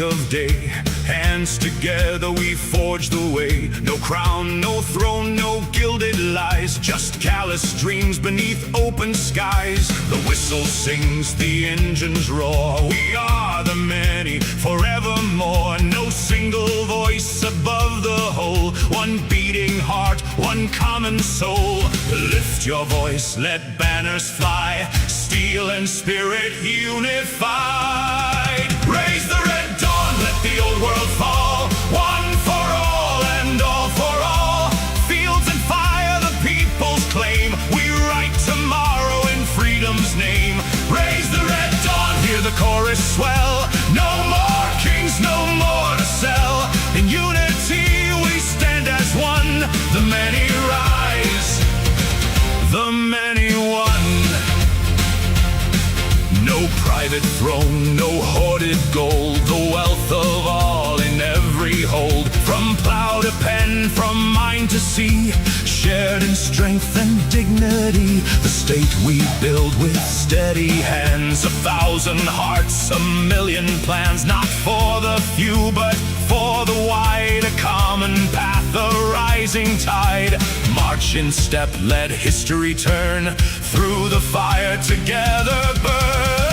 of day. Hands together we forge the way. No crown, no throne, no gilded lies, just callous dreams beneath open skies. The whistle sings, the engines roar. We are the many, forevermore. No single voice above the whole. One beating heart, one common soul. Lift your voice, let banners fly. Steel and spirit unified. Raise the red dawn, let the old world fall. One for all and all for all. Fields and fire, the people's claim. We write tomorrow in freedom's name. Raise the red dawn, hear the chorus swell. No more kings, no more to sell. In unity we stand as one. The many rise, the many one. No private throne, no hoarded gold. The wealth of all in every hold. From plow to pen, from mine to sea, shared in strength and dignity. The state we build with steady hands. 1,000 hearts, 1,000,000 plans. Not for the few, but for the wide. A common path, a rising tide. March in step, let history turn. Through the fire together burn.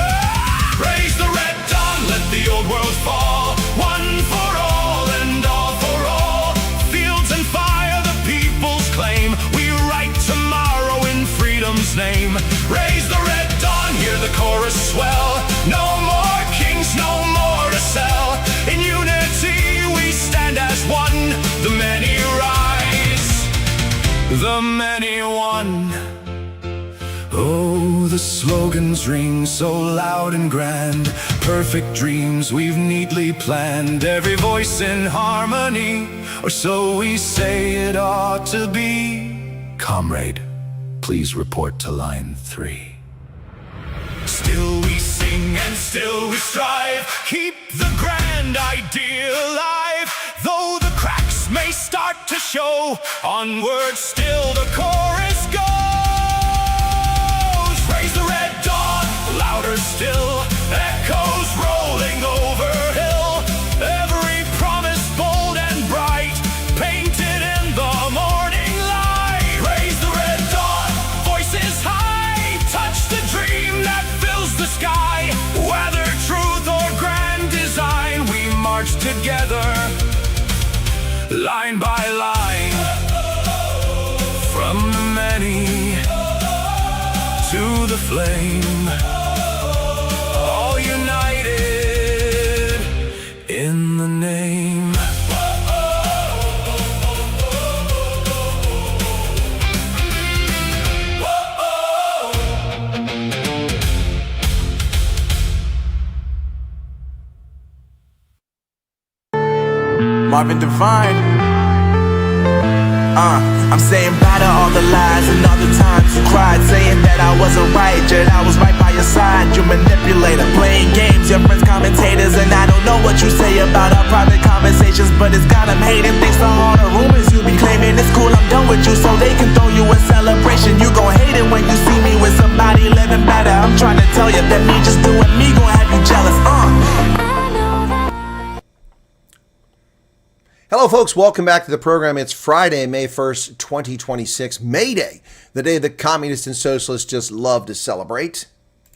Raise the red dawn, let the old world fall. One for all and all for all. Fields and fire, the people's claim. We write tomorrow in freedom's name. Raise the red dawn, hear the chorus swell. No more kings, no more to sell. In unity we stand as one. The many rise, the many one. Oh, the slogans ring so loud and grand. Perfect dreams we've neatly planned. Every voice in harmony, or so we say it ought to be. Comrade, please report to line 3. Still we sing and still we strive. Keep the grand idea alive. Though the cracks may start to show, onward still the chorus goes. Raise the red dawn, louder still. Echoes rolling over hill. Every promise bold and bright, painted in the morning light. Raise the red dawn, voices high. Touch the dream that fills the sky. Whether truth or grand design, we march together, line by line. From the many to the flame, all united in the name. Marvin Divine. I'm saying bye to all the lies and all the times you cried, saying that I wasn't right, yet I was right by your side. You manipulator, playing games, your friends commentators, and I don't know what you say about our private conversations, but it's got them hating. Thanks to all the rumors you be claiming. It's cool, I'm done with you, so they can throw you a celebration. You gon' hate it when you see me with somebody living better. I'm trying to tell you that me just doing me gon' have you jealous. Hello folks, welcome back to the program. It's Friday, May 1st, 2026, May Day, the day the communists and socialists just love to celebrate.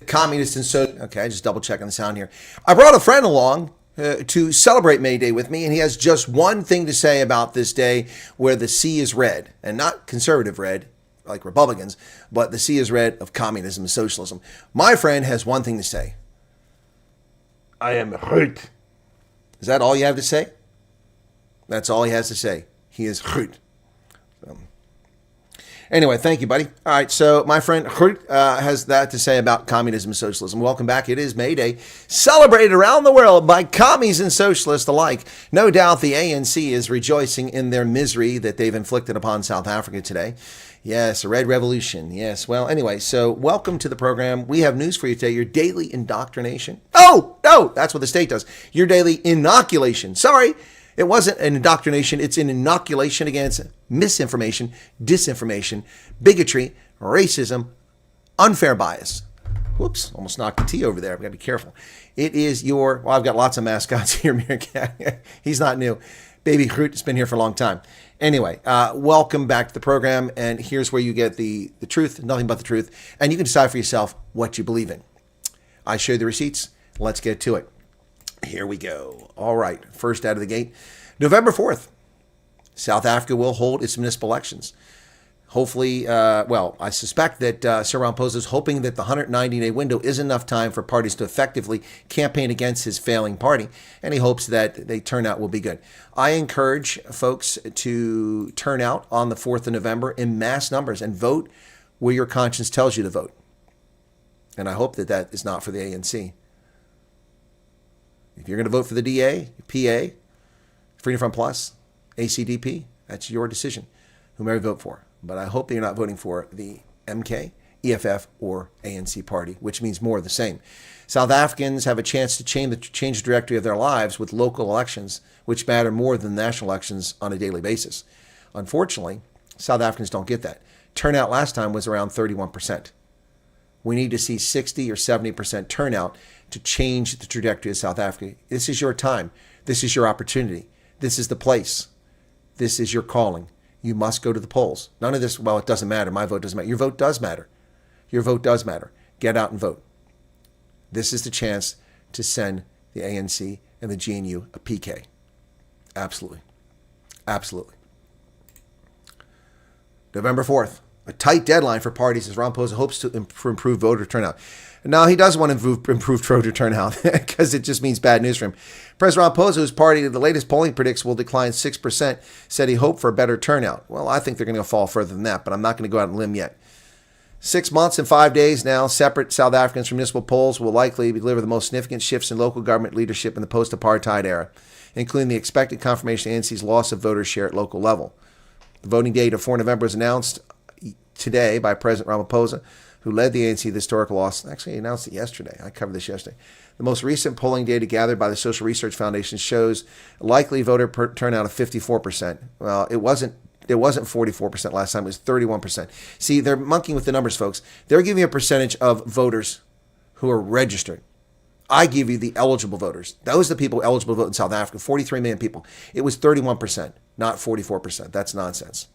Communists and okay, just double checking the sound here. I brought a friend along to celebrate May Day with me, and he has just one thing to say about this day where the sea is red, and not conservative red, like Republicans, but the sea is red of communism and socialism. My friend has one thing to say. I am hurt. Is that all you have to say? That's all he has to say. He is hurt. Anyway, thank you, buddy. All right, so my friend Hurt has that to say about communism and socialism. Welcome back. It is May Day, celebrated around the world by commies and socialists alike. No doubt the ANC is rejoicing in their misery that they've inflicted upon South Africa today. Yes, a red revolution. Yes, well, anyway, so welcome to the program. We have news for you today, your daily indoctrination. Oh, no, that's what the state does. Your daily inoculation. Sorry. It wasn't an indoctrination. It's an inoculation against misinformation, disinformation, bigotry, racism, unfair bias. Whoops, almost knocked the tea over there. I've got to be careful. It is your, well, I've got lots of mascots here, Meerkat. He's not new. Baby Groot has been here for a long time. Anyway, welcome back to the program, and here's where you get the truth, nothing but the truth, and you can decide for yourself what you believe in. I show you the receipts. Let's get to it. Here we go. All right, first out of the gate, November 4th, South Africa will hold its municipal elections. Hopefully, I suspect that Cyril Ramaphosa is hoping that the 190-day window is enough time for parties to effectively campaign against his failing party, and he hopes that the turnout will be good. I encourage folks to turn out on the 4th of November in mass numbers and vote where your conscience tells you to vote. And I hope that that is not for the ANC. If you're going to vote for the DA, PA, Freedom Front Plus, ACDP, that's your decision, whomever you vote for. But I hope that you're not voting for the MK, EFF, or ANC party, which means more of the same. South Africans have a chance to change the trajectory of their lives with local elections, which matter more than national elections on a daily basis. Unfortunately, South Africans don't get that. Turnout last time was around 31%. We need to see 60 or 70% turnout to change the trajectory of South Africa. This is your time. This is your opportunity. This is the place. This is your calling. You must go to the polls. None of this, well, it doesn't matter. My vote doesn't matter. Your vote does matter. Your vote does matter. Get out and vote. This is the chance to send the ANC and the GNU a PK. Absolutely. Absolutely. November 4th, a tight deadline for parties as Ramaphosa hopes to improve voter turnout. Now, he does want to improve voter turnout because it just means bad news for him. President Ramaphosa, whose party the latest polling predicts will decline 6%, said he hoped for a better turnout. Well, I think they're going to fall further than that, but I'm not going to go out on a limb yet. 6 months and 5 days now, separate South Africans from municipal polls will likely deliver the most significant shifts in local government leadership in the post-apartheid era, including the expected confirmation of ANC's loss of voter share at local level. The voting date of 4 November was announced today by President Ramaphosa, who led the ANC the historical loss. Actually, he announced it yesterday. I covered this yesterday. The most recent polling data gathered by the Social Research Foundation shows likely voter turnout of 54%. Well, it wasn't 44% last time. It was 31%. See, they're monkeying with the numbers, folks. They're giving you a percentage of voters who are registered. I give you the eligible voters. Those are the people eligible to vote in South Africa, 43 million people. It was 31%, not 44%. That's nonsense.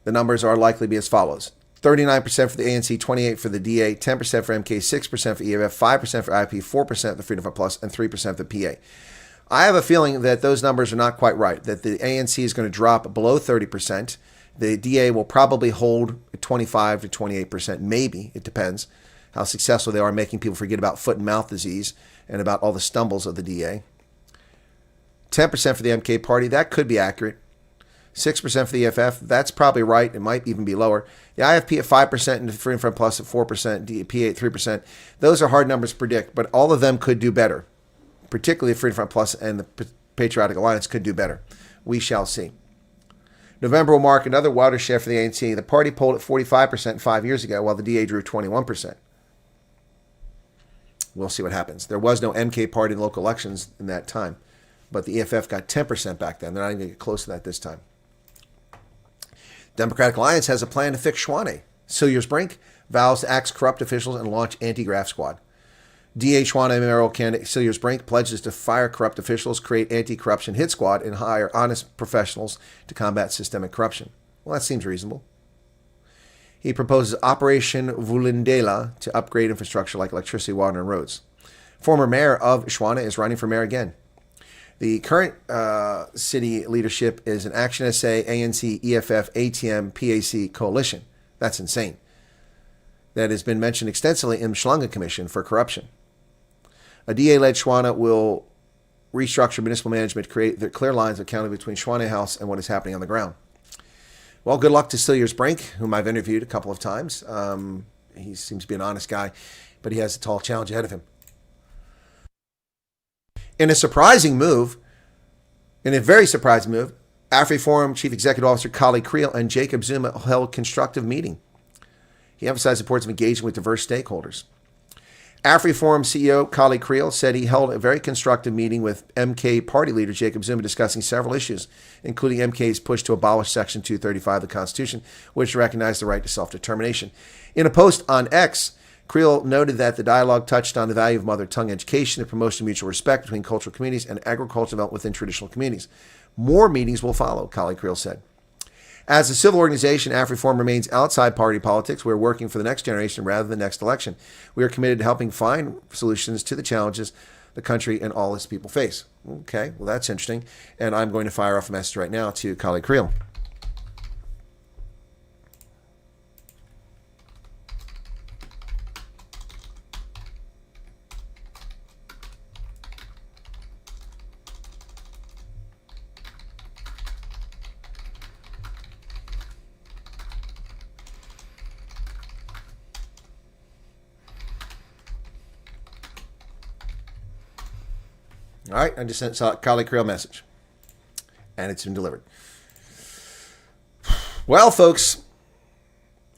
The numbers are likely to be as follows. 39% for the ANC, 28% for the DA, 10% for MK, 6% for EFF, 5% for IP, 4% for the Freedom Front Plus, and 3% for the PA. I have a feeling that those numbers are not quite right, that the ANC is going to drop below 30%. The DA will probably hold 25 to 28%, maybe. It depends how successful they are in making people forget about foot and mouth disease and about all the stumbles of the DA. 10% for the MK party, that could be accurate. 6% for the EFF, that's probably right. It might even be lower. The IFP at 5% and the Freedom Front Plus at 4%, DP at 3%. Those are hard numbers to predict, but all of them could do better. Particularly the Freedom Front Plus and the Patriotic Alliance could do better. We shall see. November will mark another watershed for the ANC. The party polled at 45% 5 years ago, while the DA drew 21%. We'll see what happens. There was no MK party in local elections in that time, but the EFF got 10% back then. They're not even going to get close to that this time. Democratic Alliance has a plan to fix Schwane. Cilliers-Brink vows to axe corrupt officials and launch anti-graft squad. DA Schwane mayoral candidate Cilliers-Brink pledges to fire corrupt officials, create anti-corruption hit squad, and hire honest professionals to combat systemic corruption. Well, that seems reasonable. He proposes Operation Vulindlela to upgrade infrastructure like electricity, water, and roads. Former mayor of Schwane is running for mayor again. The current city leadership is an Action SA, ANC, EFF, ATM, PAC coalition. That's insane. That has been mentioned extensively in the Mhlanga Commission for corruption. A DA-led Schwane will restructure municipal management, create the clear lines of accountability between Schwane House and what is happening on the ground. Well, good luck to Cilliers-Brink, whom I've interviewed a couple of times. He seems to be an honest guy, but he has a tall challenge ahead of him. In a very surprising move, AfriForum Chief Executive Officer Kali Creel and Jacob Zuma held constructive meeting. He emphasized the importance of engaging with diverse stakeholders. AfriForum CEO Kali Creel said he held a very constructive meeting with MK party leader Jacob Zuma discussing several issues, including MK's push to abolish Section 235 of the Constitution, which recognized the right to self-determination. In a post on X, Creel noted that the dialogue touched on the value of mother tongue education and promotion of mutual respect between cultural communities and agricultural development within traditional communities. More meetings will follow, Kali Creel said. As a civil organization, AfriForum remains outside party politics. We're working for the next generation rather than the next election. We are committed to helping find solutions to the challenges the country and all its people face. Okay, well, that's interesting. And I'm going to fire off a message right now to Kali Creel. All right, I just sent a Kali Creel message, and it's been delivered. Well, folks,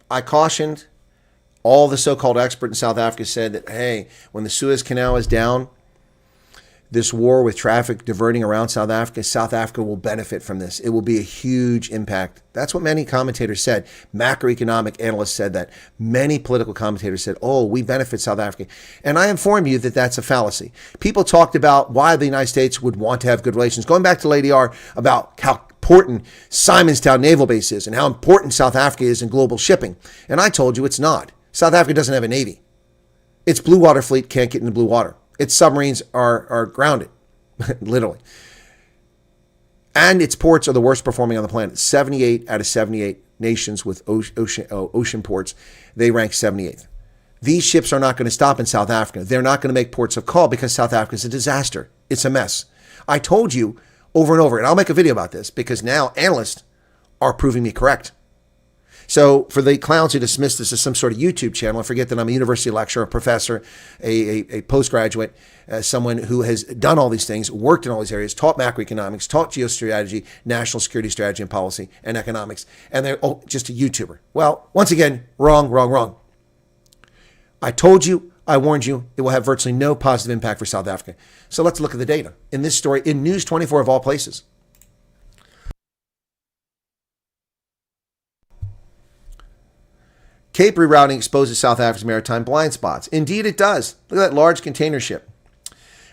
I cautioned. All the so-called experts in South Africa said that, hey, when the Suez Canal is down, this war with traffic diverting around South Africa will benefit from this. It will be a huge impact. That's what many commentators said. Macroeconomic analysts said that. Many political commentators said, oh, we benefit South Africa. And I inform you that that's a fallacy. People talked about why the United States would want to have good relations. Going back to Lady R about how important Simonstown Naval Base is and how important South Africa is in global shipping. And I told you it's not. South Africa doesn't have a navy. Its blue water fleet can't get into blue water. Its submarines are grounded, literally. And its ports are the worst performing on the planet. 78 out of 78 nations with ocean ports, they rank 78th. These ships are not going to stop in South Africa. They're not going to make ports of call because South Africa is a disaster. It's a mess. I told you over and over, and I'll make a video about this because now analysts are proving me correct. So for the clowns who dismiss this as some sort of YouTube channel, and forget that I'm a university lecturer, a professor, a postgraduate, someone who has done all these things, worked in all these areas, taught macroeconomics, taught geostrategy, national security strategy and policy, and economics, and they're just a YouTuber. Well, once again, wrong. I told you, I warned you, it will have virtually no positive impact for South Africa. So let's look at the data. In this story, in News 24 of all places, Cape rerouting exposes South Africa's maritime blind spots. Indeed, it does. Look at that large container ship.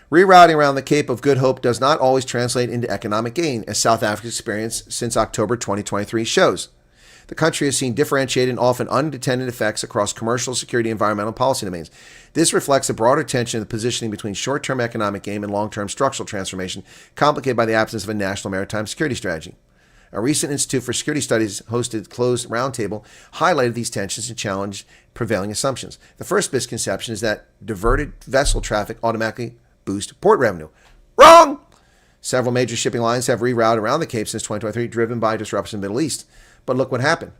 Rerouting around the Cape of Good Hope does not always translate into economic gain, as South Africa's experience since October 2023 shows. The country has seen differentiated and often unintended effects across commercial, security, and environmental policy domains. This reflects a broader tension in the positioning between short-term economic gain and long-term structural transformation, complicated by the absence of a national maritime security strategy. A recent Institute for Security Studies hosted closed roundtable highlighted these tensions and challenged prevailing assumptions. The first misconception is that diverted vessel traffic automatically boosts port revenue. Wrong! Several major shipping lines have rerouted around the Cape since 2023, driven by disruption in the Middle East. But look what happened.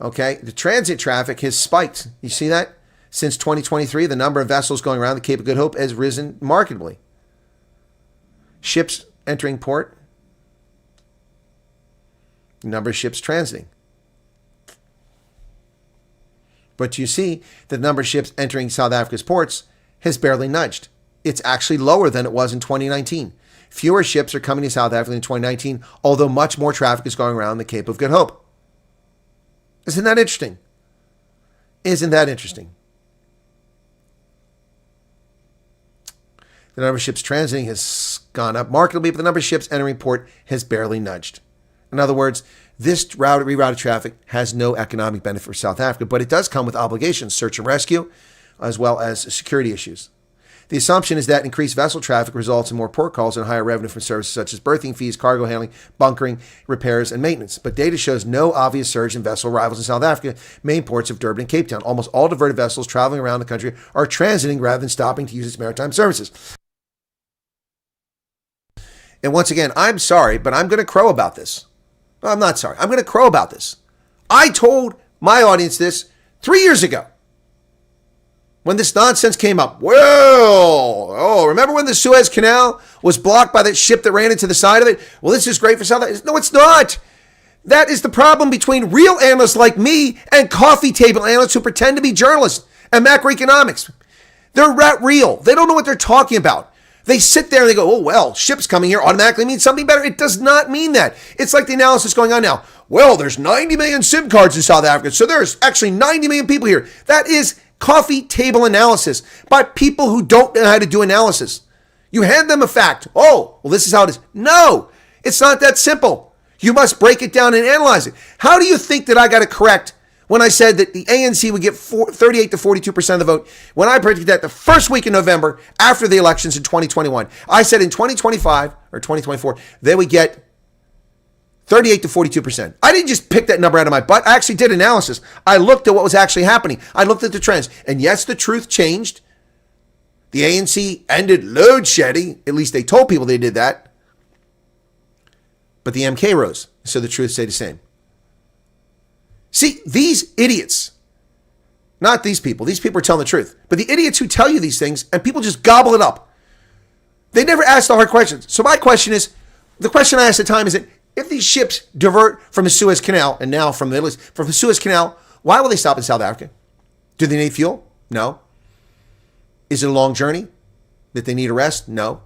Okay, the transit traffic has spiked. You see that? Since 2023, the number of vessels going around the Cape of Good Hope has risen markedly. Ships entering port, number of ships transiting. But you see the number of ships entering South Africa's ports has barely nudged. It's actually lower than it was in 2019. Fewer ships are coming to South Africa in 2019, although much more traffic is going around the Cape of Good Hope. Isn't that interesting? Isn't that interesting? The number of ships transiting has gone up markedly, but the number of ships entering port has barely nudged. In other words, this rerouted traffic has no economic benefit for South Africa, but it does come with obligations, search and rescue, as well as security issues. The assumption is that increased vessel traffic results in more port calls and higher revenue from services such as berthing fees, cargo handling, bunkering, repairs, and maintenance. But data shows no obvious surge in vessel arrivals in South Africa, main ports of Durban and Cape Town. Almost all diverted vessels traveling around the country are transiting rather than stopping to use its maritime services. And once again, I'm sorry, but I'm going to crow about this. No, I'm not sorry. I'm going to crow about this. I told my audience this 3 years ago when this nonsense came up. Well, remember when the Suez Canal was blocked by that ship that ran into the side of it? Well, this is great for South Africa. No, it's not. That is the problem between real analysts like me and coffee table analysts who pretend to be journalists and macroeconomics. They're not real. They don't know what they're talking about. They sit there and they go, oh, well, ships coming here automatically means something better. It does not mean that. It's like the analysis going on now. Well, there's 90 million SIM cards in South Africa, so there's actually 90 million people here. That is coffee table analysis by people who don't know how to do analysis. You hand them a fact. Oh, well, this is how it is. No, it's not that simple. You must break it down and analyze it. How do you think that I got it correct when I said that the ANC would get 38 to 42% of the vote? When I predicted that the first week in November after the elections in 2021, I said in 2025 or 2024, they would get 38 to 42%. I didn't just pick that number out of my butt. I actually did analysis. I looked at what was actually happening. I looked at the trends. And yes, the truth changed. The ANC ended load shedding. At least they told people they did that. But the MK rose. So the truth stayed the same. See, these idiots, not these people are telling the truth, but the idiots who tell you these things and people just gobble it up. They never ask the hard questions. So my question is, the question I asked at the time is that if these ships divert from the Suez Canal, and now from the Middle East, from the Suez Canal, why will they stop in South Africa? Do they need fuel? No. Is it a long journey that they need a rest? No.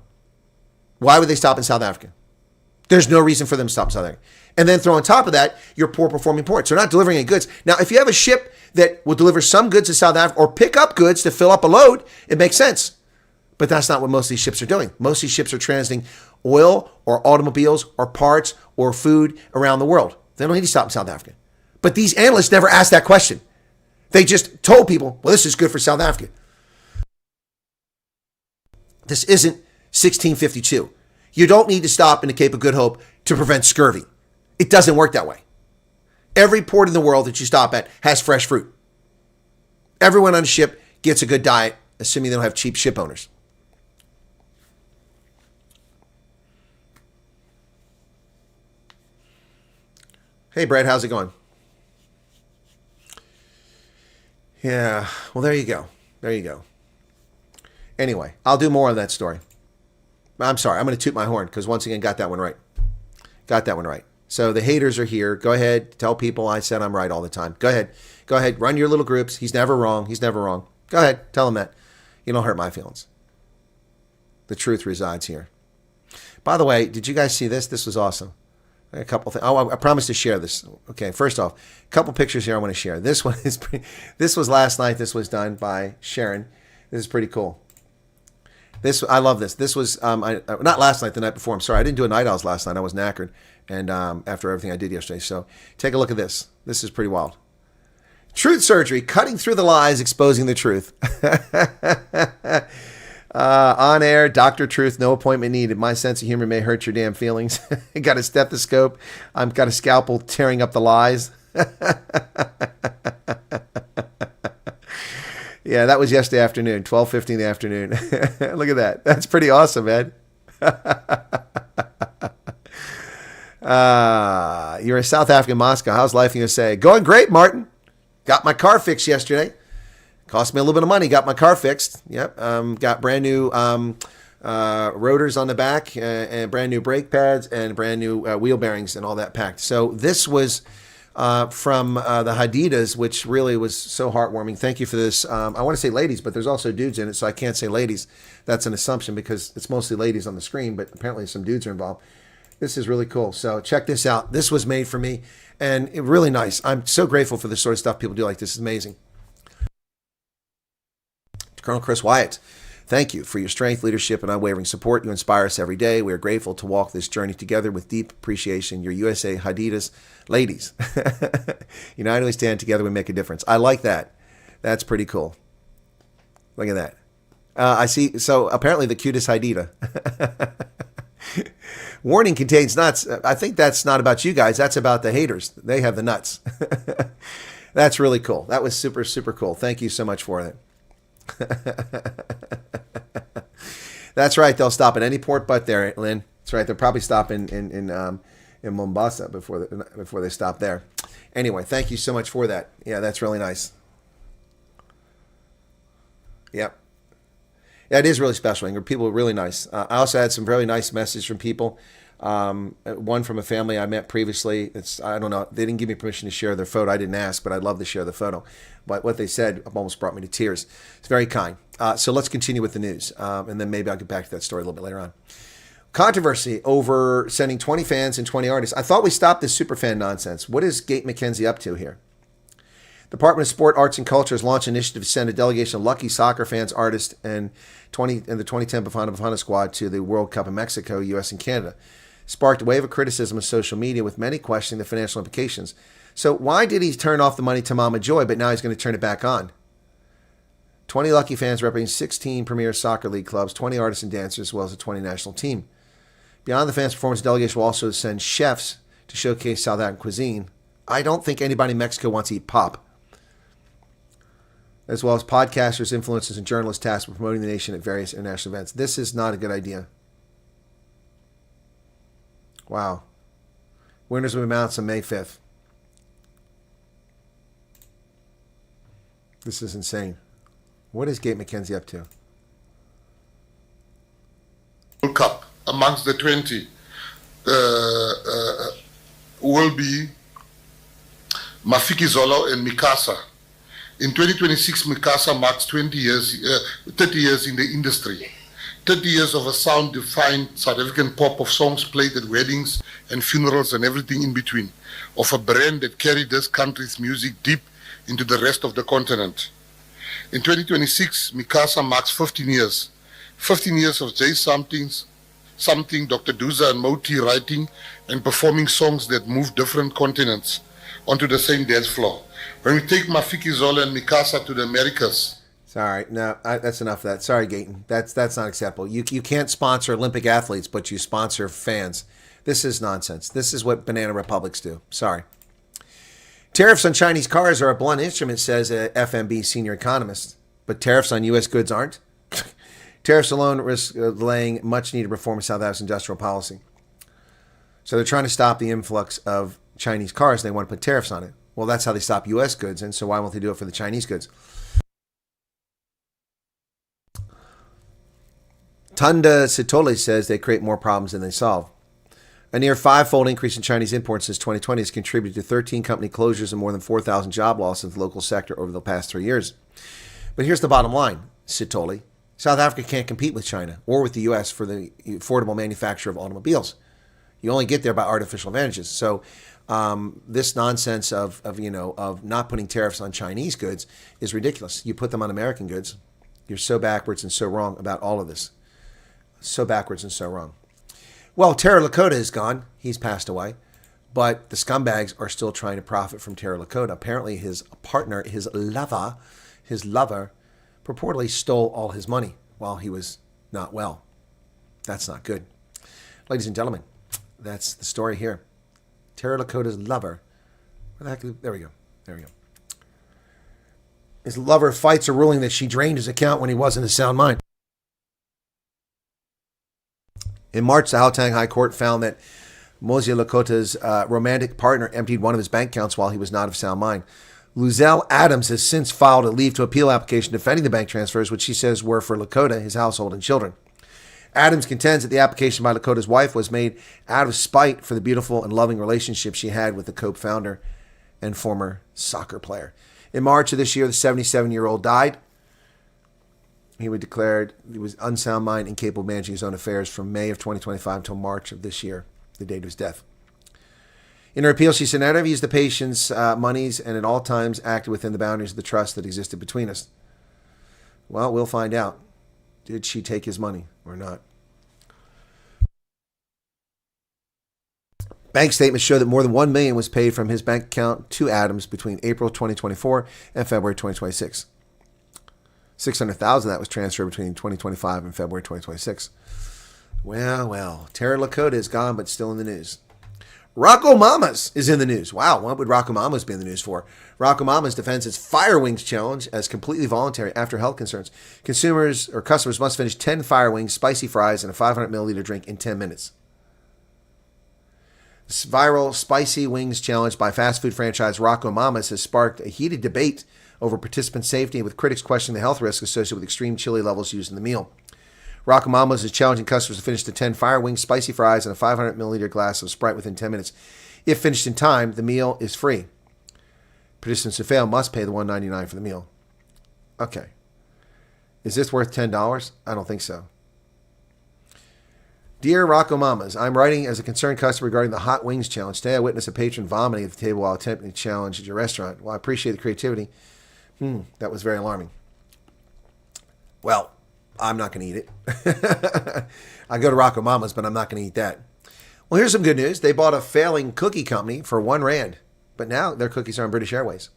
Why would they stop in South Africa? There's no reason for them to stop in South Africa. And then throw on top of that your poor performing ports. They're not delivering any goods. Now, if you have a ship that will deliver some goods to South Africa or pick up goods to fill up a load, it makes sense. But that's not what most of these ships are doing. Most of these ships are transiting oil or automobiles or parts or food around the world. They don't need to stop in South Africa. But these analysts never asked that question. They just told people, well, this is good for South Africa. This isn't 1652. You don't need to stop in the Cape of Good Hope to prevent scurvy. It doesn't work that way. Every port in the world that you stop at has fresh fruit. Everyone on a ship gets a good diet, assuming they don't have cheap ship owners. Hey, Brad, how's it going? Yeah, well, there you go. There you go. Anyway, I'll do more on that story. I'm sorry, I'm going to toot my horn because once again, got that one right. Got that one right. So the haters are here. Go ahead, tell people I said I'm right all the time. Go ahead. Go ahead, run your little groups. He's never wrong. He's never wrong. Go ahead, tell him that. You don't hurt my feelings. The truth resides here. By the way, did you guys see this? This was awesome. A couple things. Oh, I promised to share this. Okay, first off, a couple pictures here I want to share. This one is this was last night. This was done by Sharon. This is pretty cool. I love this. This was not last night, the night before. I'm sorry, I didn't do a night owls last night. I was knackered, and after everything I did yesterday. So take a look at this. This is pretty wild. Truth surgery, cutting through the lies, exposing the truth. On air, Dr. Truth, no appointment needed. My sense of humor may hurt your damn feelings. Got a stethoscope. I've got a scalpel tearing up the lies. Yeah, that was yesterday afternoon, 12:50 in the afternoon. Look at that. That's pretty awesome, man. You're in South Africa, Moscow. How's life in USA? Going great, Martin. Got my car fixed yesterday. Cost me a little bit of money. Got my car fixed. Yep. Got brand new rotors on the back and brand new brake pads and brand new wheel bearings and all that packed. So this was from the Hadidas, which really was so heartwarming. Thank you for this. I want to say ladies, but there's also dudes in it, so I can't say ladies. That's an assumption because it's mostly ladies on the screen, but apparently some dudes are involved. This is really cool. So check this out. This was made for me, and really nice. I'm so grateful for the sort of stuff people do like this. It's amazing. Colonel Chris Wyatt, thank you for your strength, leadership, and unwavering support. You inspire us every day. We are grateful to walk this journey together with deep appreciation. Your USA Hadidas ladies. United we stand together, we make a difference. I like that. That's pretty cool. Look at that. I see. So apparently the cutest Hadida. Warning contains nuts. I think that's not about you guys. That's about the haters. They have the nuts. That's really cool. That was super, super cool. Thank you so much for that. That's right. They'll stop at any port but there, Lynn. That's right. They'll probably stop in Mombasa before they stop there. Anyway, thank you so much for that. Yeah, that's really nice. Yep. Yeah, it is really special. And people are really nice. I also had some really nice messages from people. One from a family I met previously. I don't know. They didn't give me permission to share their photo. I didn't ask, but I'd love to share the photo. But what they said almost brought me to tears. It's very kind. So let's continue with the news. And then maybe I'll get back to that story a little bit later on. Controversy over sending 20 fans and 20 artists. I thought we stopped this superfan nonsense. What is Gate McKenzie up to here? The Department of Sport, Arts, and Culture has launched an initiative to send a delegation of lucky soccer fans, artists, and the 2010 Bafana Bafana squad to the World Cup in Mexico, U.S., and Canada. Sparked a wave of criticism on social media, with many questioning the financial implications. So why did he turn off the money to Mama Joy, but now he's going to turn it back on? 20 lucky fans representing 16 premier soccer league clubs, 20 artists and dancers, as well as a 20 national team. Beyond the fans' performance, the delegation will also send chefs to showcase South African cuisine. I don't think anybody in Mexico wants to eat pop. As well as podcasters, influencers, and journalists tasked with promoting the nation at various international events. This is not a good idea. Wow. Winners will be announced on May 5th. This is insane. What is Gate McKenzie up to? World Cup amongst the 20 will be Mafiki Zolo and Mikasa. In 2026, Mikasa marks 30 years in the industry. 30 years of a sound-defined South African pop of songs played at weddings and funerals and everything in between, of a brand that carried this country's music deep into the rest of the continent. In 2026, Mikasa marks 15 years. 15 years of Jay Something, Dr. Duza and Moti writing and performing songs that move different continents onto the same dance floor. When we take Mafiki Zola and Mikasa to the Americas. Sorry, no, that's enough of that. Sorry, Gayton. That's not acceptable. You can't sponsor Olympic athletes, but you sponsor fans. This is nonsense. This is what banana republics do. Sorry. Tariffs on Chinese cars are a blunt instrument, says a FMB senior economist. But tariffs on U.S. goods aren't. Tariffs alone risk delaying much-needed reform of South Africa's industrial policy. So they're trying to stop the influx of Chinese cars. They want to put tariffs on it. Well, that's how they stop U.S. goods, and so why won't they do it for the Chinese goods? Tunda Sitole says they create more problems than they solve. A near five-fold increase in Chinese imports since 2020 has contributed to 13 company closures and more than 4,000 job losses in the local sector over the past 3 years. But here's the bottom line, Sitole. South Africa can't compete with China or with the U.S. for the affordable manufacture of automobiles. You only get there by artificial advantages. So this nonsense of not putting tariffs on Chinese goods is ridiculous. You put them on American goods. You're so backwards and so wrong about all of this. So backwards and so wrong. Well, Terry Lakota is gone. He's passed away. But the scumbags are still trying to profit from Terry Lakota. Apparently his partner, his lover, purportedly stole all his money while he was not well. That's not good. Ladies and gentlemen, that's the story here. Terry Lakota's lover. Where the heck? There we go. His lover fights a ruling that she drained his account when he wasn't in sound mind. In March, the Gauteng High Court found that Mosier Lakota's romantic partner emptied one of his bank accounts while he was not of sound mind. Luzelle Adams has since filed a leave to appeal application defending the bank transfers, which she says were for Lakota, his household, and children. Adams contends that the application by Lakota's wife was made out of spite for the beautiful and loving relationship she had with the Cope founder and former soccer player. In March of this year, the 77-year-old died. He was declared he was unsound mind, incapable of managing his own affairs from May of 2025 until March of this year, the date of his death. In her appeal, she said, "I never used the patient's monies and at all times acted within the boundaries of the trust that existed between us." Well, we'll find out. Did she take his money or not? Bank statements show that more than $1 million was paid from his bank account to Adams between April 2024 and February 2026. $600,000 of that was transferred between 2025 and February 2026. Well, Terry Lakota is gone, but still in the news. Rocco Mamas is in the news. Wow, what would Rocco Mamas be in the news for? Rocco Mamas defends its Fire Wings challenge as completely voluntary after health concerns. Customers must finish 10 Fire Wings, spicy fries, and a 500 milliliter drink in 10 minutes. This viral Spicy Wings challenge by fast food franchise Rocco Mamas has sparked a heated debate over participant safety, with critics questioning the health risk associated with extreme chili levels used in the meal. Rocco Mama's is challenging customers to finish the 10 fire wings, spicy fries, and a 500 milliliter glass of Sprite within 10 minutes. If finished in time, the meal is free. Participants who fail must pay the $1.99 for the meal. Okay. Is this worth $10? I don't think so. Dear Rocco Mamas, I'm writing as a concerned customer regarding the hot wings challenge. Today I witnessed a patron vomiting at the table while attempting to challenge at your restaurant. Well, I appreciate the creativity. That was very alarming. Well, I'm not going to eat it. I go to Rocco Mama's, but I'm not going to eat that. Well, here's some good news. They bought a failing cookie company for R1, but now their cookies are on British Airways.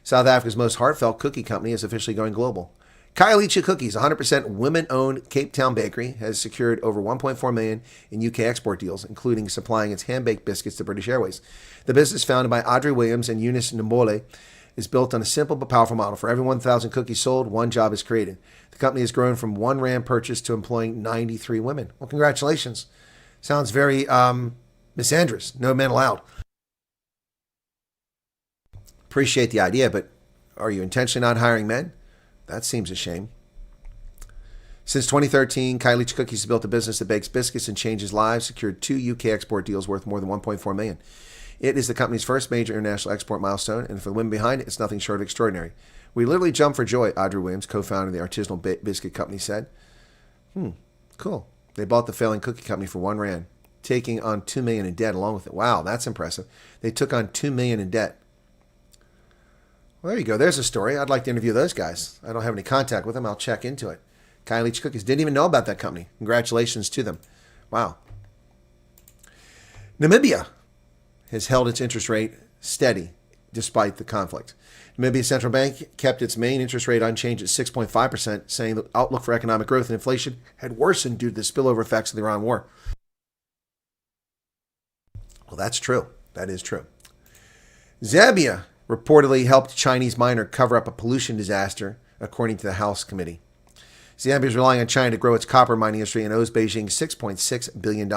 South Africa's most heartfelt cookie company is officially going global. Kailicha Cookies, 100% women-owned Cape Town bakery, has secured over $1.4 million in UK export deals, including supplying its hand-baked biscuits to British Airways. The business, founded by Audrey Williams and Eunice Nambole, is built on a simple but powerful model. For every 1,000 cookies sold, one job is created. The company has grown from R1 purchase to employing 93 women. Well, congratulations. Sounds very misandrous. No men allowed. Appreciate the idea, but are you intentionally not hiring men? That seems a shame. Since 2013, Kailicha Cookies has built a business that bakes biscuits and changes lives, secured 2 UK export deals worth more than $1.4 million. It is the company's first major international export milestone, and for the women behind it, it's nothing short of extraordinary. We literally jump for joy, Audrey Williams, co-founder of the artisanal biscuit company, said. Cool. They bought the failing cookie company for R1, taking on $2 million in debt along with it. Wow, that's impressive. They took on $2 million in debt. Well, there you go. There's a story. I'd like to interview those guys. I don't have any contact with them. I'll check into it. Kailicha Cookies. Didn't even know about that company. Congratulations to them. Wow. Namibia has held its interest rate steady despite the conflict. Namibia's central bank kept its main interest rate unchanged at 6.5%, saying the outlook for economic growth and inflation had worsened due to the spillover effects of the Iran war. Well, that's true. That is true. Zambia reportedly helped Chinese miner cover up a pollution disaster, according to the House committee. Zambia is relying on China to grow its copper mining industry and owes Beijing $6.6 billion.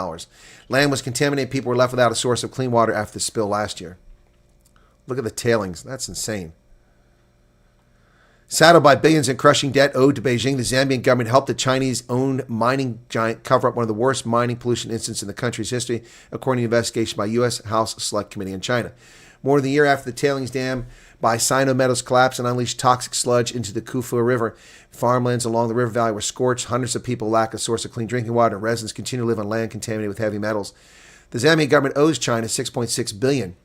Land was contaminated. People were left without a source of clean water after the spill last year. Look at the tailings. That's insane. Saddled by billions in crushing debt owed to Beijing, the Zambian government helped the Chinese-owned mining giant cover up one of the worst mining pollution incidents in the country's history, according to an investigation by U.S. House Select Committee on China. More than a year after the tailings dam by Sino Metals collapsed and unleashed toxic sludge into the Kufua River, farmlands along the river valley were scorched. Hundreds of people lack a source of clean drinking water, and residents continue to live on land contaminated with heavy metals. The Zambian government owes China $6.6 billion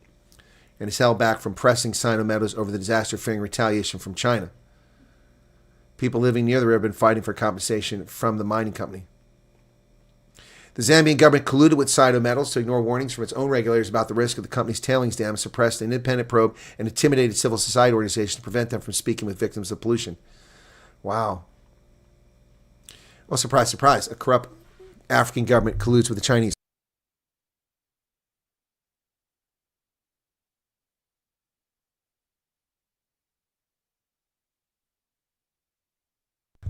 and is held back from pressing Sino Metals over the disaster, fearing retaliation from China. People living near the river have been fighting for compensation from the mining company. The Zambian government colluded with Sino Metals to ignore warnings from its own regulators about the risk of the company's tailings dam, suppressed an independent probe, and intimidated civil society organizations to prevent them from speaking with victims of pollution. Wow. Well, surprise, surprise. A corrupt African government colludes with the Chinese.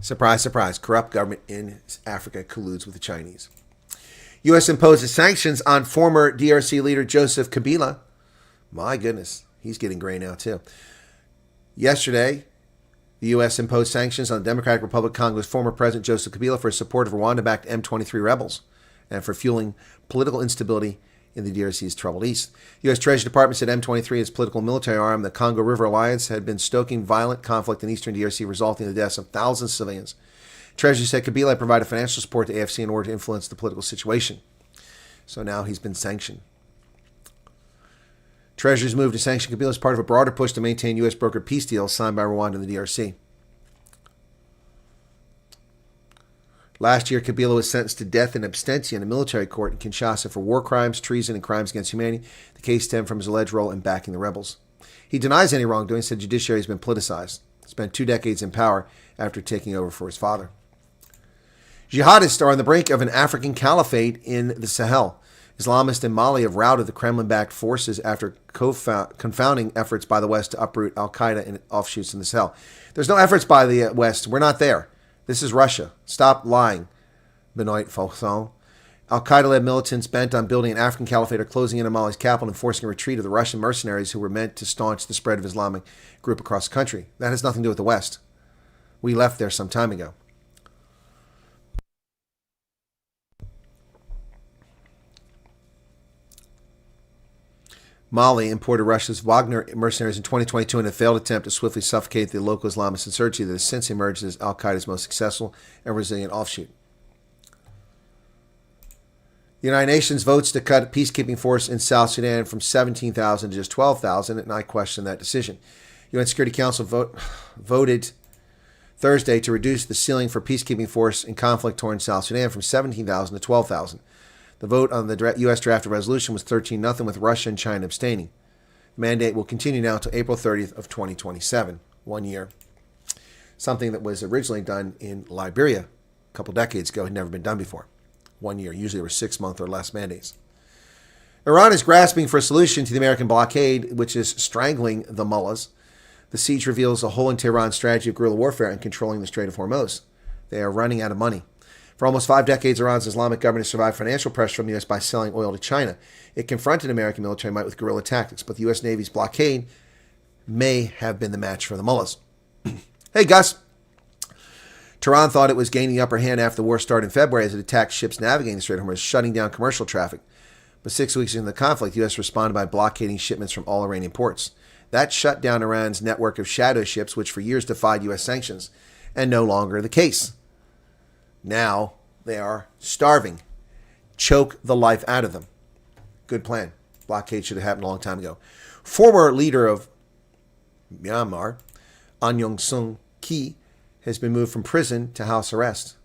Surprise, surprise. Corrupt government in Africa colludes with the Chinese. U.S. imposes sanctions on former DRC leader Joseph Kabila. My goodness, he's getting gray now too. Yesterday, the U.S. imposed sanctions on the Democratic Republic of Congo's former president Joseph Kabila for his support of Rwanda-backed M23 rebels and for fueling political instability in the DRC's troubled east. The U.S. Treasury Department said M23, its political and military arm, the Congo River Alliance, had been stoking violent conflict in eastern DRC, resulting in the deaths of thousands of civilians. Treasury said Kabila provided financial support to AFC in order to influence the political situation. So now he's been sanctioned. Treasury's move to sanction Kabila is part of a broader push to maintain U.S. brokered peace deals signed by Rwanda and the DRC. Last year, Kabila was sentenced to death in absentia in a military court in Kinshasa for war crimes, treason, and crimes against humanity. The case stemmed from his alleged role in backing the rebels. He denies any wrongdoing, said the judiciary has been politicized. Spent 2 decades in power after taking over for his father. Jihadists are on the brink of an African caliphate in the Sahel. Islamists in Mali have routed the Kremlin-backed forces after confounding efforts by the West to uproot al-Qaeda and offshoots in the Sahel. There's no efforts by the West. We're not there. This is Russia. Stop lying, Benoit Faucon. Al-Qaeda-led militants bent on building an African caliphate are closing in on Mali's capital and forcing a retreat of the Russian mercenaries who were meant to staunch the spread of Islamic group across the country. That has nothing to do with the West. We left there some time ago. Mali imported Russia's Wagner mercenaries in 2022 in a failed attempt to swiftly suffocate the local Islamist insurgency that has since emerged as Al-Qaeda's most successful and resilient offshoot. The United Nations votes to cut peacekeeping force in South Sudan from 17,000 to just 12,000, and I question that decision. UN Security Council voted Thursday to reduce the ceiling for peacekeeping force in conflict-torn South Sudan from 17,000 to 12,000. The vote on the U.S. drafted resolution was 13-0 with Russia and China abstaining. The mandate will continue now until April 30th of 2027, 1 year. Something that was originally done in Liberia a couple decades ago had never been done before. 1 year. Usually there were 6 month or less mandates. Iran is grasping for a solution to the American blockade, which is strangling the mullahs. The siege reveals a hole in Tehran's strategy of guerrilla warfare and controlling the Strait of Hormuz. They are running out of money. For almost 5 decades, Iran's Islamic government has survived financial pressure from the U.S. by selling oil to China. It confronted American military might with guerrilla tactics, but the U.S. Navy's blockade may have been the match for the mullahs. Hey, Gus. Tehran thought it was gaining the upper hand after the war started in February as it attacked ships navigating the Strait of Hormuz, shutting down commercial traffic. But 6 weeks into the conflict, the U.S. responded by blockading shipments from all Iranian ports. That shut down Iran's network of shadow ships, which for years defied U.S. sanctions, and no longer the case. Now they are starving. Choke the life out of them. Good plan. Blockade should have happened a long time ago. Former leader of Myanmar, Aung San Suu Kyi, has been moved from prison to house arrest.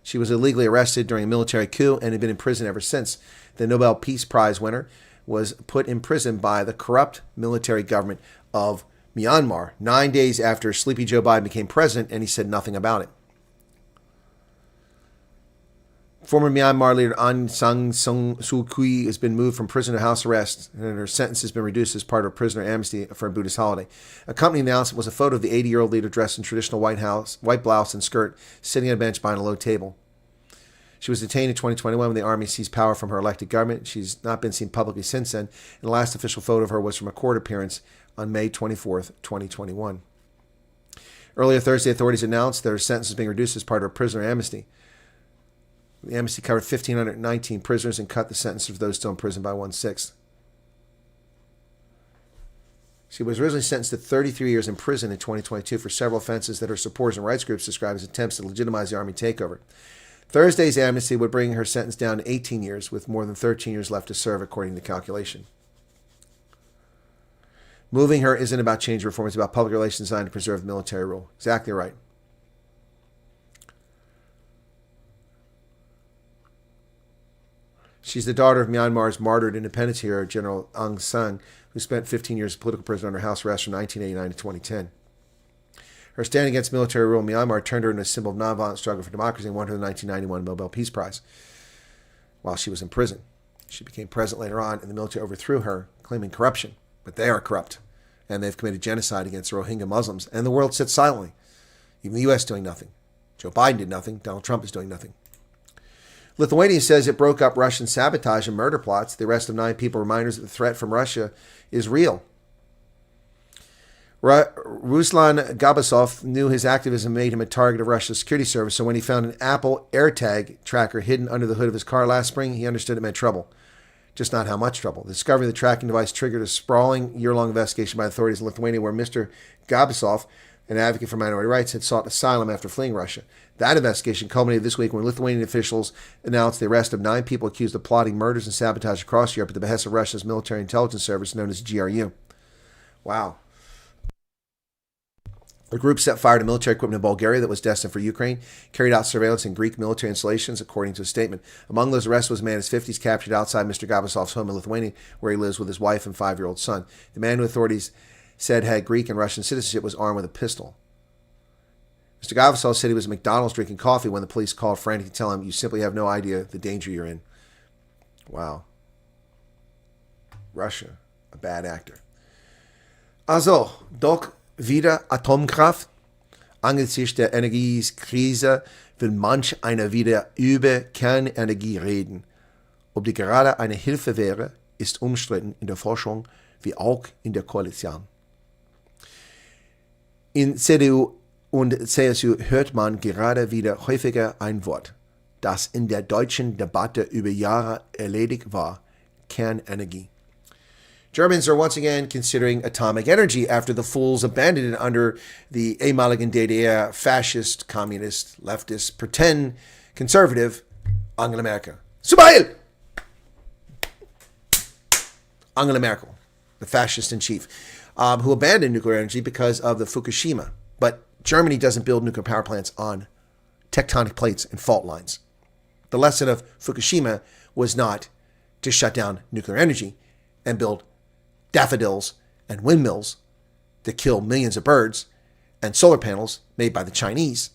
She was illegally arrested during a military coup and had been in prison ever since. The Nobel Peace Prize winner was put in prison by the corrupt military government of Myanmar 9 days after Sleepy Joe Biden became president, and he said nothing about it. Former Myanmar leader Aung San Suu Kyi has been moved from prison to house arrest, and her sentence has been reduced as part of a prisoner amnesty for a Buddhist holiday. Accompanying the announcement was a photo of the 80-year-old leader dressed in traditional white blouse and skirt, sitting on a bench behind a low table. She was detained in 2021 when the army seized power from her elected government. She's not been seen publicly since then, and the last official photo of her was from a court appearance on May 24th, 2021. Earlier Thursday, authorities announced that her sentence is being reduced as part of a prisoner amnesty. The amnesty covered 1,519 prisoners and cut the sentence of those still in prison by 1/6. She was originally sentenced to 33 years in prison in 2022 for several offenses that her supporters and rights groups describe as attempts to legitimize the army takeover. Thursday's amnesty would bring her sentence down to 18 years, with more than 13 years left to serve, according to calculation. Moving her isn't about change or reform, it's about public relations designed to preserve military rule. Exactly right. She's the daughter of Myanmar's martyred independence hero, General Aung San, who spent 15 years as political prisoner under house arrest from 1989 to 2010. Her stand against military rule in Myanmar turned her into a symbol of nonviolent struggle for democracy and won her the 1991 Nobel Peace Prize while she was in prison. She became president later on, and the military overthrew her, claiming corruption. But they are corrupt, and they've committed genocide against Rohingya Muslims, and the world sits silently. Even the U.S. doing nothing. Joe Biden did nothing. Donald Trump is doing nothing. Lithuania says it broke up Russian sabotage and murder plots. The arrest of 9 people reminders that the threat from Russia is real. Ruslan Gabasov knew his activism made him a target of Russia's security service, so when he found an Apple AirTag tracker hidden under the hood of his car last spring, he understood it meant trouble. Just not how much trouble. The discovery of the tracking device triggered a sprawling year-long investigation by authorities in Lithuania where Mr. Gabasov, an advocate for minority rights, had sought asylum after fleeing Russia. That investigation culminated this week when Lithuanian officials announced the arrest of 9 people accused of plotting murders and sabotage across Europe at the behest of Russia's military intelligence service known as GRU. Wow. The group set fire to military equipment in Bulgaria that was destined for Ukraine, carried out surveillance in Greek military installations, according to a statement. Among those arrested was a man in his 50s captured outside Mr. Gabasov's home in Lithuania, where he lives with his wife and 5-year-old son. The man who authorities said had Greek and Russian citizenship was armed with a pistol. Mr. Gavasov said he was at McDonald's drinking coffee when the police called frantic to tell him, "You simply have no idea the danger you're in." Wow. Russia, a bad actor. Also, doch wieder Atomkraft. Angesichts der Energiekrise will manch einer wieder über Kernenergie reden. Ob die gerade eine Hilfe wäre, ist umstritten in der Forschung wie auch in der Koalition. In CDU und CSU hört man gerade wieder häufiger ein Wort, das in der deutschen Debatte über Jahre erledigt war: Kernenergie. Germans are once again considering atomic energy after the fools abandoned it under the ehemaligen DDR fascist, communist, leftist, pretend conservative Angela Merkel. Subail! Angela Merkel, the fascist in chief, who abandoned nuclear energy because of the Fukushima. But Germany doesn't build nuclear power plants on tectonic plates and fault lines. The lesson of Fukushima was not to shut down nuclear energy and build daffodils and windmills that kill millions of birds and solar panels made by the Chinese.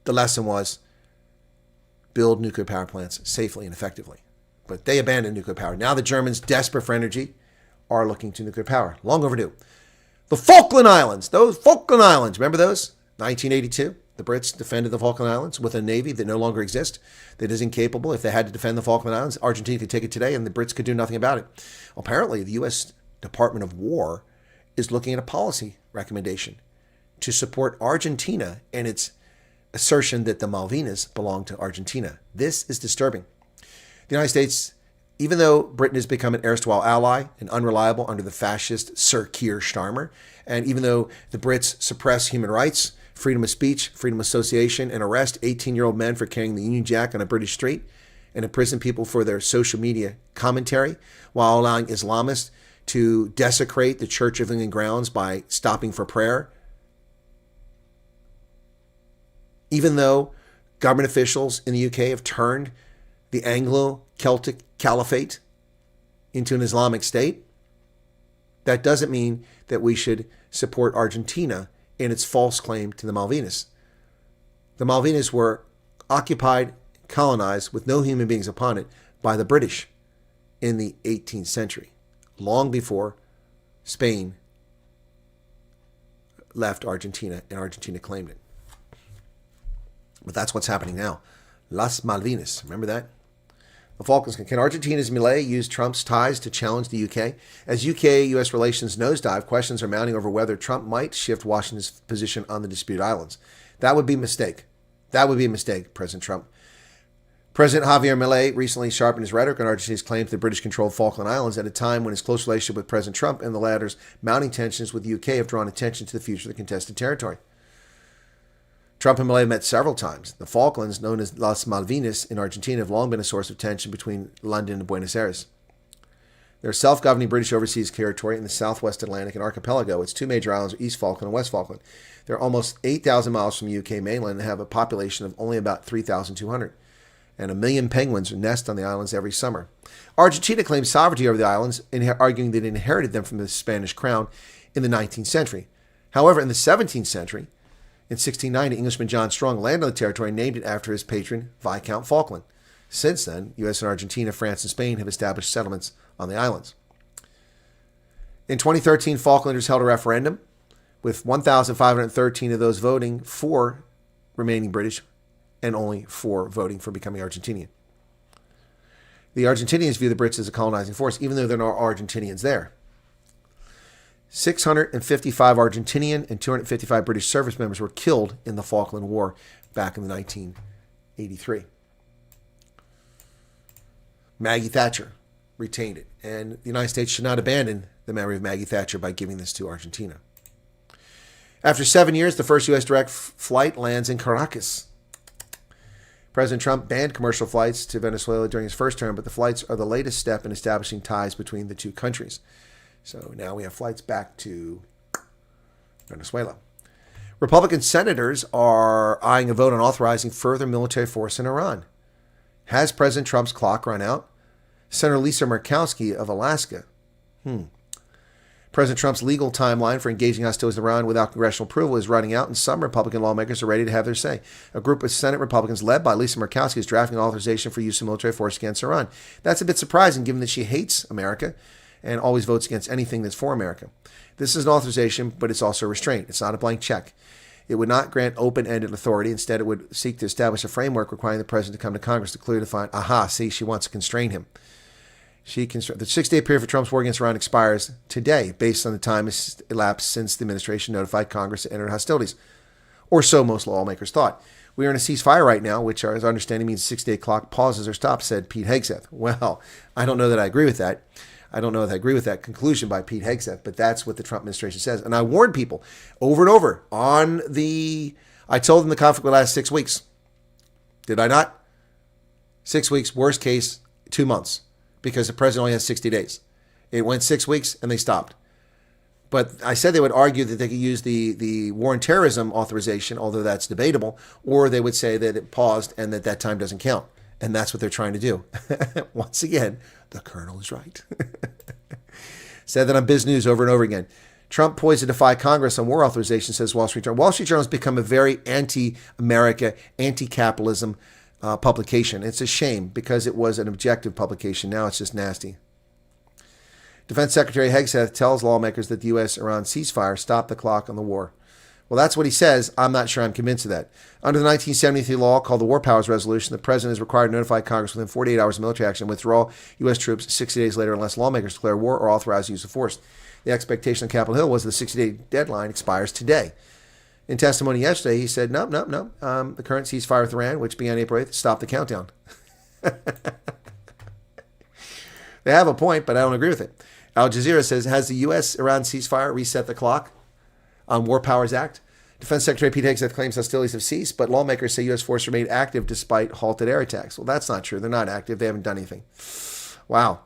The lesson was build nuclear power plants safely and effectively. But they abandoned nuclear power. Now the Germans, desperate for energy, are looking to nuclear power. Long overdue. The Falkland Islands. Those Falkland Islands. Remember those? 1982. The Brits defended the Falkland Islands with a navy that no longer exists, that is incapable. If they had to defend the Falkland Islands, Argentina could take it today and the Brits could do nothing about it. Apparently, the U.S. Department of War is looking at a policy recommendation to support Argentina and its assertion that the Malvinas belong to Argentina. This is disturbing. The United States, even though Britain has become an erstwhile ally and unreliable under the fascist Sir Keir Starmer, and even though the Brits suppress human rights, freedom of speech, freedom of association, and arrest 18-year-old men for carrying the Union Jack on a British street, and imprison people for their social media commentary, while allowing Islamists to desecrate the Church of England grounds by stopping for prayer, even though government officials in the UK have turned the Anglo-Celtic Caliphate into an Islamic state, that doesn't mean that we should support Argentina in its false claim to the Malvinas. The Malvinas were occupied, colonized with no human beings upon it by the British in the 18th century, long before Spain left Argentina and Argentina claimed it. But that's what's happening now. Las Malvinas, remember that? The Falklands. Can Argentina's Milei use Trump's ties to challenge the UK? As UK-US relations nosedive, questions are mounting over whether Trump might shift Washington's position on the disputed islands. That would be a mistake. That would be a mistake, President Trump. President Javier Milei recently sharpened his rhetoric on Argentina's claim to the British-controlled Falkland Islands at a time when his close relationship with President Trump and the latter's mounting tensions with the UK have drawn attention to the future of the contested territory. Trump and Milei met several times. The Falklands, known as Las Malvinas in Argentina, have long been a source of tension between London and Buenos Aires. They're self-governing British overseas territory in the southwest Atlantic and archipelago. Its two major islands are East Falkland and West Falkland. They're almost 8,000 miles from the UK mainland and have a population of only about 3,200. And 1 million penguins nest on the islands every summer. Argentina claims sovereignty over the islands, arguing that it inherited them from the Spanish crown in the 19th century. However, in the 17th century, in 1690, Englishman John Strong landed on the territory and named it after his patron, Viscount Falkland. Since then, U.S. and Argentina, France, and Spain have established settlements on the islands. In 2013, Falklanders held a referendum, with 1,513 of those voting for remaining British and only 4 voting for becoming Argentinian. The Argentinians view the Brits as a colonizing force, even though there are no Argentinians there. 655 Argentinian and 255 British service members were killed in the Falkland War back in the 1983. Maggie Thatcher retained it, and the United States should not abandon the memory of Maggie Thatcher by giving this to Argentina. After 7 years, the first U.S. direct flight lands in Caracas. President Trump banned commercial flights to Venezuela during his first term, but the flights are the latest step in establishing ties between the two countries. So now we have flights back to Venezuela. Republican senators are eyeing a vote on authorizing further military force in Iran. Has President Trump's clock run out? Senator Lisa Murkowski of Alaska. President Trump's legal timeline for engaging hostilities in Iran without congressional approval is running out, and some Republican lawmakers are ready to have their say. A group of Senate Republicans led by Lisa Murkowski is drafting an authorization for use of military force against Iran. That's a bit surprising given that she hates America and always votes against anything that's for America. This is an authorization, but it's also a restraint. It's not a blank check. It would not grant open-ended authority. Instead, it would seek to establish a framework requiring the president to come to Congress to clearly define, she wants to constrain him. The 6-day period for Trump's war against Iran expires today, based on the time elapsed since the administration notified Congress to enter hostilities. Or so most lawmakers thought. We are in a ceasefire right now, which, as our understanding, means 6-day clock pauses or stops, said Pete Hegseth. Well, I don't know that I agree with that. I don't know that I agree with that conclusion by Pete Hegseth, but that's what the Trump administration says. And I warned people over and over I told them the conflict would last 6 weeks. Did I not? 6 weeks, worst case, 2 months, because the president only has 60 days. It went 6 weeks and they stopped. But I said they would argue that they could use the war on terrorism authorization, although that's debatable, or they would say that it paused and that time doesn't count. And that's what they're trying to do. Once again, the colonel is right. Said that on Biz News over and over again. Trump poised to defy Congress on war authorization, says Wall Street Journal. Wall Street Journal has become a very anti-America, anti-capitalism publication. It's a shame because it was an objective publication. Now it's just nasty. Defense Secretary Hegseth tells lawmakers that the U.S.-Iran ceasefire stopped the clock on the war. Well, that's what he says. I'm not sure I'm convinced of that. Under the 1973 law called the War Powers Resolution, the president is required to notify Congress within 48 hours of military action and withdraw U.S. troops 60 days later unless lawmakers declare war or authorize the use of force. The expectation on Capitol Hill was the 60-day deadline expires today. In testimony yesterday, he said, no. The current ceasefire with Iran, which began April 8th, stopped the countdown. They have a point, but I don't agree with it. Al Jazeera says, has the U.S.-Iran ceasefire reset the clock on War Powers Act? Defense Secretary Pete Hegseth claims hostilities have ceased, but lawmakers say U.S. forces remain active despite halted air attacks. Well, that's not true. They're not active. They haven't done anything. Wow.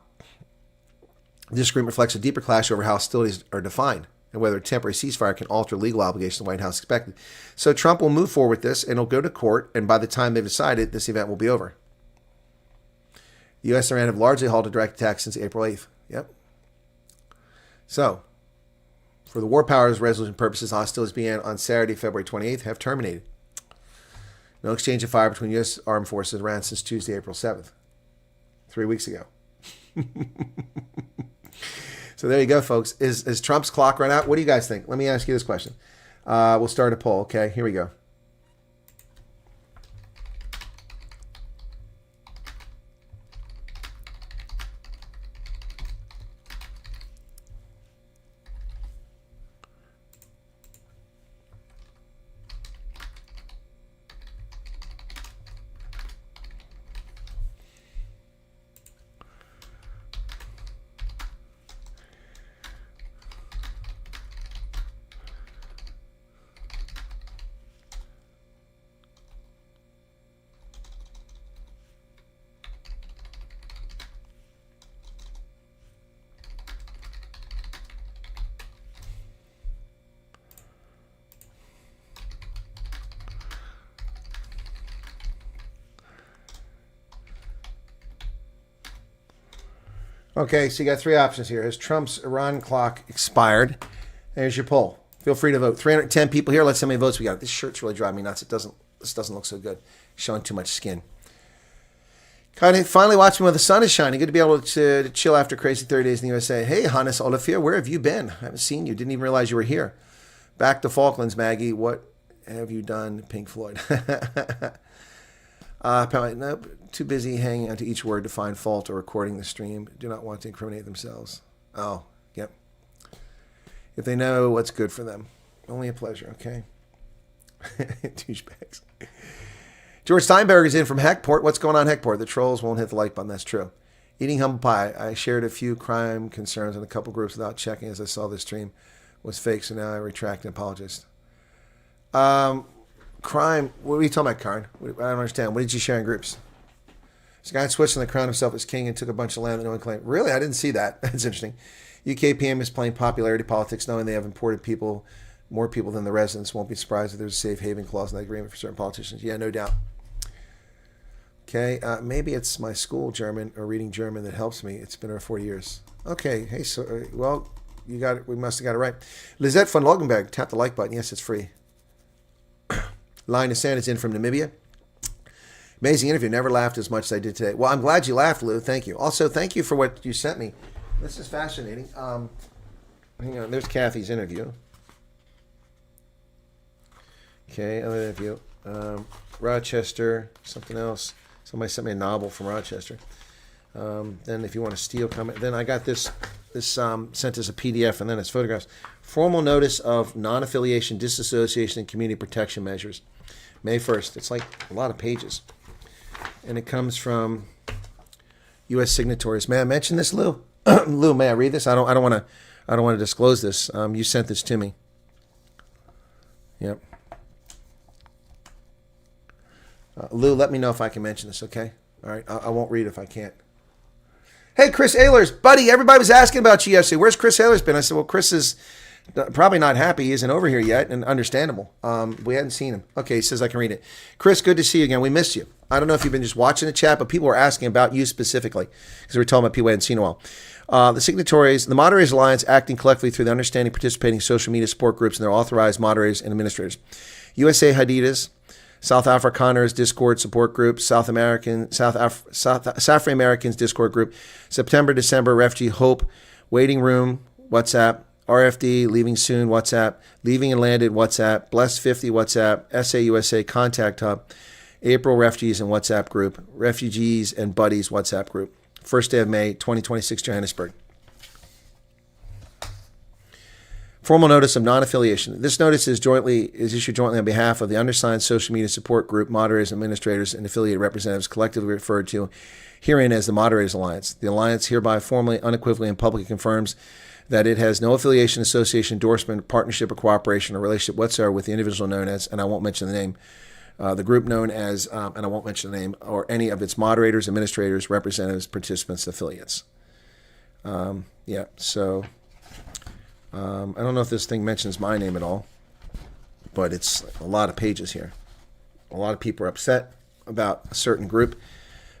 This agreement reflects a deeper clash over how hostilities are defined and whether a temporary ceasefire can alter legal obligations the White House expected. So Trump will move forward with this, and it'll go to court, and by the time they've decided, this event will be over. The U.S. and Iran have largely halted direct attacks since April 8th. Yep. So, for the War Powers Resolution purposes, hostilities began on Saturday, February 28th, have terminated. No exchange of fire between U.S. armed forces and Iran since Tuesday, April 7th. 3 weeks ago. So there you go, folks. Is Trump's clock run out? What do you guys think? Let me ask you this question. We'll start a poll. Okay, here we go. Okay, so you got three options here. Has Trump's Iran clock expired? There's your poll. Feel free to vote. 310 people here. Let's see how many votes we got. This shirt's really driving me nuts. This doesn't look so good. Showing too much skin. Kind of finally watching when the sun is shining. Good to be able to chill after crazy 30 days in the USA. Hey, Hannes Olafir, where have you been? I haven't seen you. Didn't even realize you were here. Back to Falklands, Maggie. What have you done, Pink Floyd? Apparently, nope. Too busy hanging onto each word to find fault or recording the stream. Do not want to incriminate themselves. Oh, yep. If they know what's good for them. Only a pleasure, okay? Douchebags. George Steinberg is in from Heckport. What's going on, Heckport? The trolls won't hit the like button. That's true. Eating humble pie. I shared a few crime concerns in a couple groups without checking as I saw this stream was fake, so now I retract and apologize. Crime. What are you talking about, Karen? I don't understand. What did you share in groups? This guy in Switzerland crowned himself as king and took a bunch of land that no one claimed. Really? I didn't see that. That's interesting. UK PM is playing popularity politics, knowing they have imported people, more people than the residents. Won't be surprised if there's a safe haven clause in that agreement for certain politicians. Yeah, no doubt. Okay, maybe it's my school German or reading German that helps me. It's been over 40 years. Okay, hey, so well, you got it. We must have got it right. Lizette von Logenberg, tap the like button. Yes, it's free. Line of Sand is in from Namibia. Amazing interview. Never laughed as much as I did today. Well, I'm glad you laughed, Lou. Thank you. Also, thank you for what you sent me. This is fascinating. Hang on. There's Kathy's interview. Okay, other than view. Rochester, something else. Somebody sent me a novel from Rochester. Then if you want to steal comment, then I got this sent as a PDF, and then it's photographs. Formal notice of non-affiliation, disassociation, and community protection measures. May 1st. It's like a lot of pages. And it comes from U.S. signatories. May I mention this, Lou? Lou, may I read this? I don't want to disclose this. You sent this to me. Yep. Lou, let me know if I can mention this, okay? All right, I won't read if I can't. Hey, Chris Ehlers, buddy, everybody was asking about you yesterday. Where's Chris Ehlers been? I said, well, Chris is probably not happy. He isn't over here yet, and understandable. We hadn't seen him. Okay, he says I can read it. Chris, good to see you again. We missed you. I don't know if you've been just watching the chat, but people were asking about you specifically because we were talking about people we hadn't seen in a while. The signatories, the Moderators Alliance, acting collectively through the understanding, participating social media support groups and their authorized moderators and administrators. USA Hadidas, South Afrikaners Discord support group, South African Americans Discord group, September, December, Refugee Hope, Waiting Room, WhatsApp, RFD, Leaving Soon, WhatsApp, Leaving and Landed, WhatsApp, Blessed 50, WhatsApp, SAUSA Contact Hub, April Refugees and WhatsApp group, Refugees and Buddies WhatsApp group, first day of May, 2026, Johannesburg. Formal notice of non-affiliation. This notice is issued jointly on behalf of the undersigned social media support group, moderators, administrators, and affiliated representatives collectively referred to herein as the Moderators Alliance. The Alliance hereby formally, unequivocally, and publicly confirms that it has no affiliation, association, endorsement, partnership, or cooperation or relationship whatsoever with the individual known as, and I won't mention the name, the group known as, and I won't mention the name, or any of its moderators, administrators, representatives, participants, affiliates. I don't know if this thing mentions my name at all, but it's a lot of pages here. A lot of people are upset about a certain group.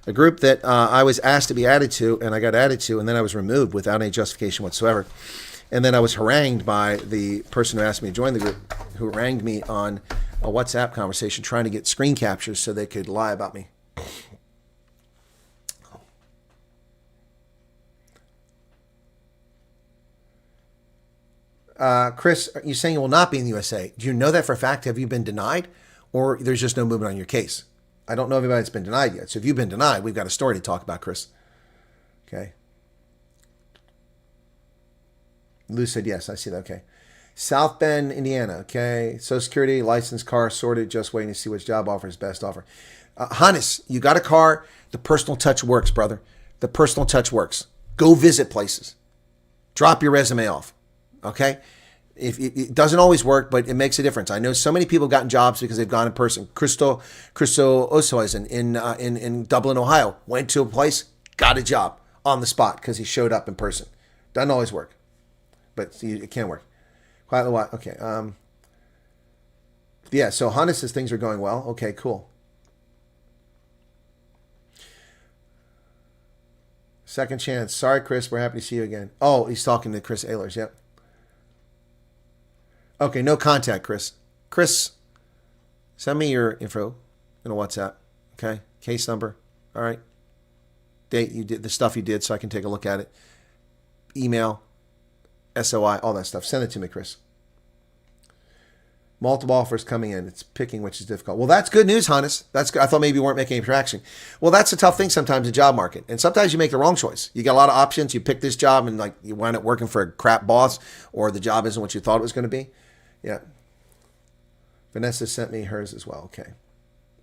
A group that I was asked to be added to, and I got added to, and then I was removed without any justification whatsoever. And then I was harangued by the person who asked me to join the group, who harangued me on a WhatsApp conversation trying to get screen captures so they could lie about me. Chris, you're saying you will not be in the USA. Do you know that for a fact? Have you been denied? Or there's just no movement on your case? I don't know if anybody's been denied yet. So if you've been denied, we've got a story to talk about, Chris. Okay. Lou said yes. I see that. Okay. South Bend, Indiana. Okay. Social Security, licensed car, sorted, just waiting to see which job offers best offer. Hannes, you got a car. The personal touch works, brother. The personal touch works. Go visit places. Drop your resume off. Okay? If it doesn't always work, but it makes a difference. I know so many people have gotten jobs because they've gone in person. Christo Osoisen in Dublin, Ohio, went to a place, got a job on the spot because he showed up in person. Doesn't always work, but it can work. Quietly, okay. Yeah, so Hannes says things are going well. Okay, cool. Second chance. Sorry, Chris. We're happy to see you again. Oh, he's talking to Chris Ehlers. Yep. Okay, no contact, Chris. Chris, send me your info in a WhatsApp. Okay, case number. All right, date you did, the stuff you did, so I can take a look at it. Email, SOI, all that stuff. Send it to me, Chris. Multiple offers coming in. It's picking which is difficult. Well, that's good news, Hannes. That's good. I thought maybe you weren't making any traction. Well, that's a tough thing sometimes in the job market. And sometimes you make the wrong choice. You got a lot of options. You pick this job and like you wind up working for a crap boss, or the job isn't what you thought it was going to be. Yeah. Vanessa sent me hers as well. Okay.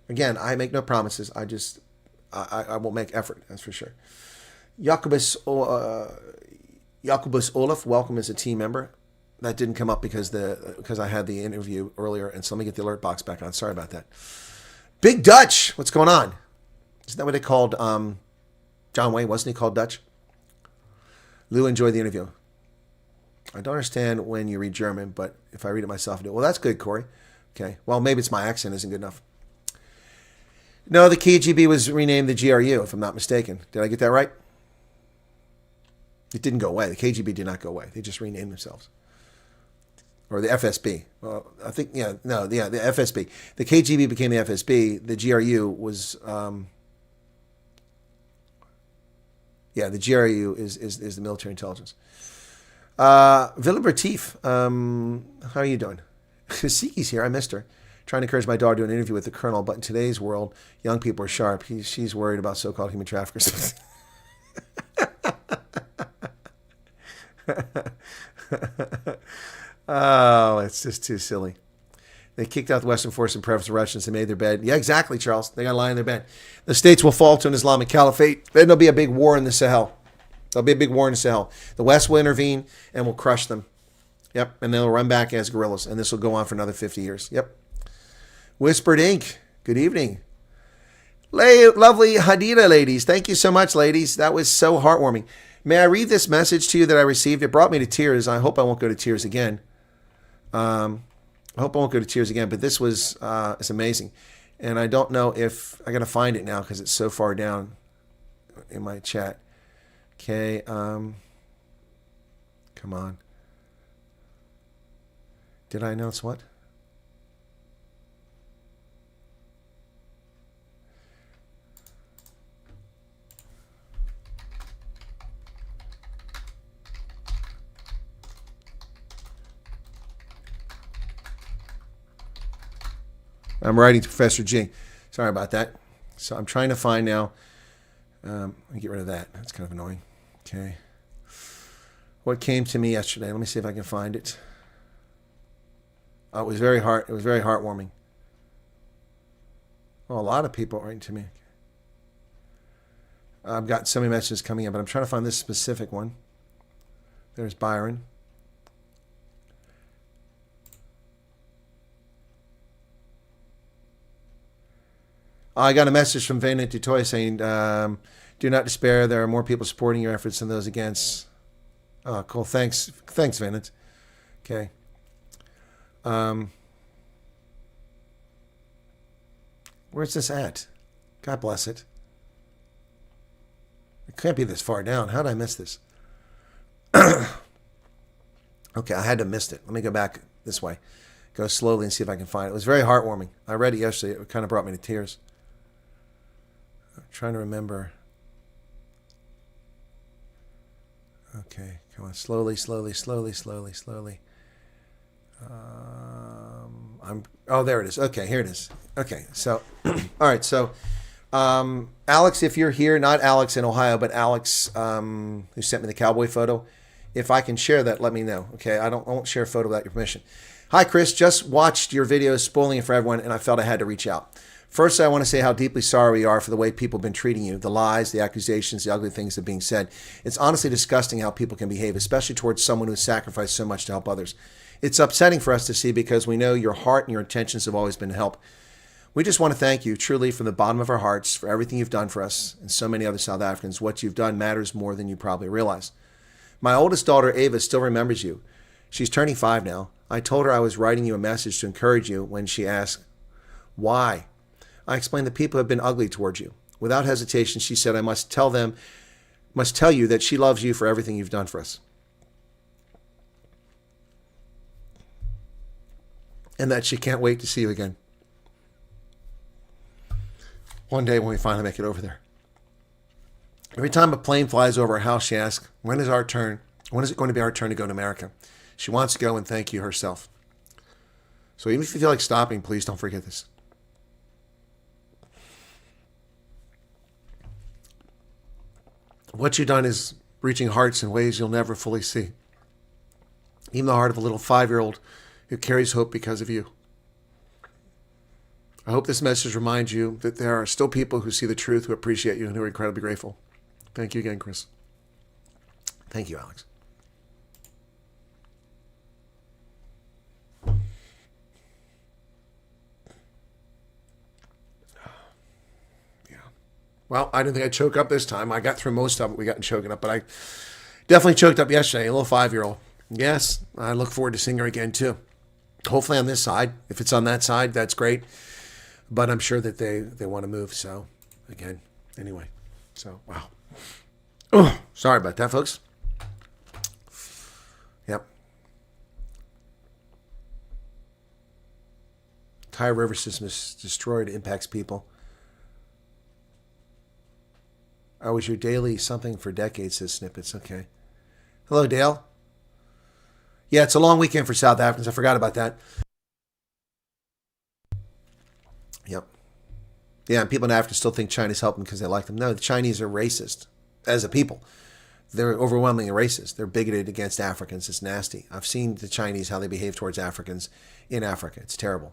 Again, I make no promises. I will make effort. That's for sure. Jacobus Olaf, welcome as a team member. That didn't come up because I had the interview earlier, and so let me get the alert box back on. Sorry about that. Big Dutch, what's going on? Isn't that what they called John Wayne? Wasn't he called Dutch? Lou enjoyed the interview. I don't understand when you read German, but if I read it myself, I do. Well, that's good, Corey. Okay. Well, maybe it's my accent isn't good enough. No, the KGB was renamed the GRU, if I'm not mistaken. Did I get that right? It didn't go away. The KGB did not go away. They just renamed themselves. Or the FSB. Well, I think, the FSB. The KGB became the FSB. The GRU was, the GRU is the military intelligence. Villa Bertif, how are you doing? Siki's here. I missed her. Trying to encourage my daughter to do an interview with the colonel, but in today's world, young people are sharp. She's worried about so-called human traffickers. Oh, it's just too silly. They kicked out the Western force in preference to Russians. They made their bed. Yeah, exactly, Charles. They got to lie in their bed. The states will fall to an Islamic caliphate. Then there'll be a big war in the Sahel. There'll be a big war in the Sahel. The West will intervene and will crush them. Yep, and they'll run back as guerrillas. And this will go on for another 50 years. Yep. Whispered Ink. Good evening. Lovely Hadida ladies. Thank you so much, ladies. That was so heartwarming. May I read this message to you that I received? It brought me to tears. I hope I won't go to tears again. I hope I won't go to tears again, but this was it's amazing. And I don't know if I got to find it now because it's so far down in my chat. Okay, come on. Did I announce what? I'm writing to Professor G. Sorry about that. So I'm trying to find now. Let me get rid of that. That's kind of annoying. Okay. What came to me yesterday? Let me see if I can find it. Oh, it was very heartwarming. Well, a lot of people are writing to me. I've got so many messages coming in, but I'm trying to find this specific one. There's Byron. I got a message from Vaynant Dutoy saying, do not despair. There are more people supporting your efforts than those against. Oh, cool. Thanks, Vaynant. Okay. Where's this at? God bless it. It can't be this far down. How did I miss this? Okay, I had to have missed it. Let me go back this way. Go slowly and see if I can find it. It was very heartwarming. I read it yesterday. It kind of brought me to tears. I'm trying to remember. Okay, come on. Slowly. Oh, there it is. Okay, here it is. Okay, so, all right. So, Alex, if you're here, not Alex in Ohio, but Alex, who sent me the cowboy photo, if I can share that, let me know. Okay, I won't share a photo without your permission. Hi, Chris. Just watched your videos spoiling it for everyone, and I felt I had to reach out. First, I want to say how deeply sorry we are for the way people have been treating you, the lies, the accusations, the ugly things that are being said. It's honestly disgusting how people can behave, especially towards someone who sacrificed so much to help others. It's upsetting for us to see because we know your heart and your intentions have always been to help. We just want to thank you, truly, from the bottom of our hearts, for everything you've done for us and so many other South Africans. What you've done matters more than you probably realize. My oldest daughter, Ava, still remembers you. She's turning 5 now. I told her I was writing you a message to encourage you when she asked, why? I explained that people have been ugly towards you. Without hesitation, she said, I must tell you that she loves you for everything you've done for us. And that she can't wait to see you again. One day when we finally make it over there. Every time a plane flies over our house, she asks, when is our turn? When is it going to be our turn to go to America? She wants to go and thank you herself. So even if you feel like stopping, please don't forget this. What you've done is reaching hearts in ways you'll never fully see. Even the heart of a little 5-year-old who carries hope because of you. I hope this message reminds you that there are still people who see the truth, who appreciate you, and who are incredibly grateful. Thank you again, Chris. Thank you, Alex. Well, I didn't think I'd choke up this time. I got through most of it. We got choking up, but I definitely choked up yesterday. A little 5-year-old. Yes, I look forward to seeing her again too. Hopefully on this side. If it's on that side, that's great. But I'm sure that they want to move. So again, anyway. So wow. Oh, sorry about that, folks. Yep. Entire river system is destroyed. It impacts people. I was your daily something for decades, says Snippets. Okay. Hello, Dale. Yeah, it's a long weekend for South Africans. I forgot about that. Yep. Yeah, and people in Africa still think China's helping because they like them. No, the Chinese are racist as a people. They're overwhelmingly racist. They're bigoted against Africans. It's nasty. I've seen the Chinese, how they behave towards Africans in Africa. It's terrible.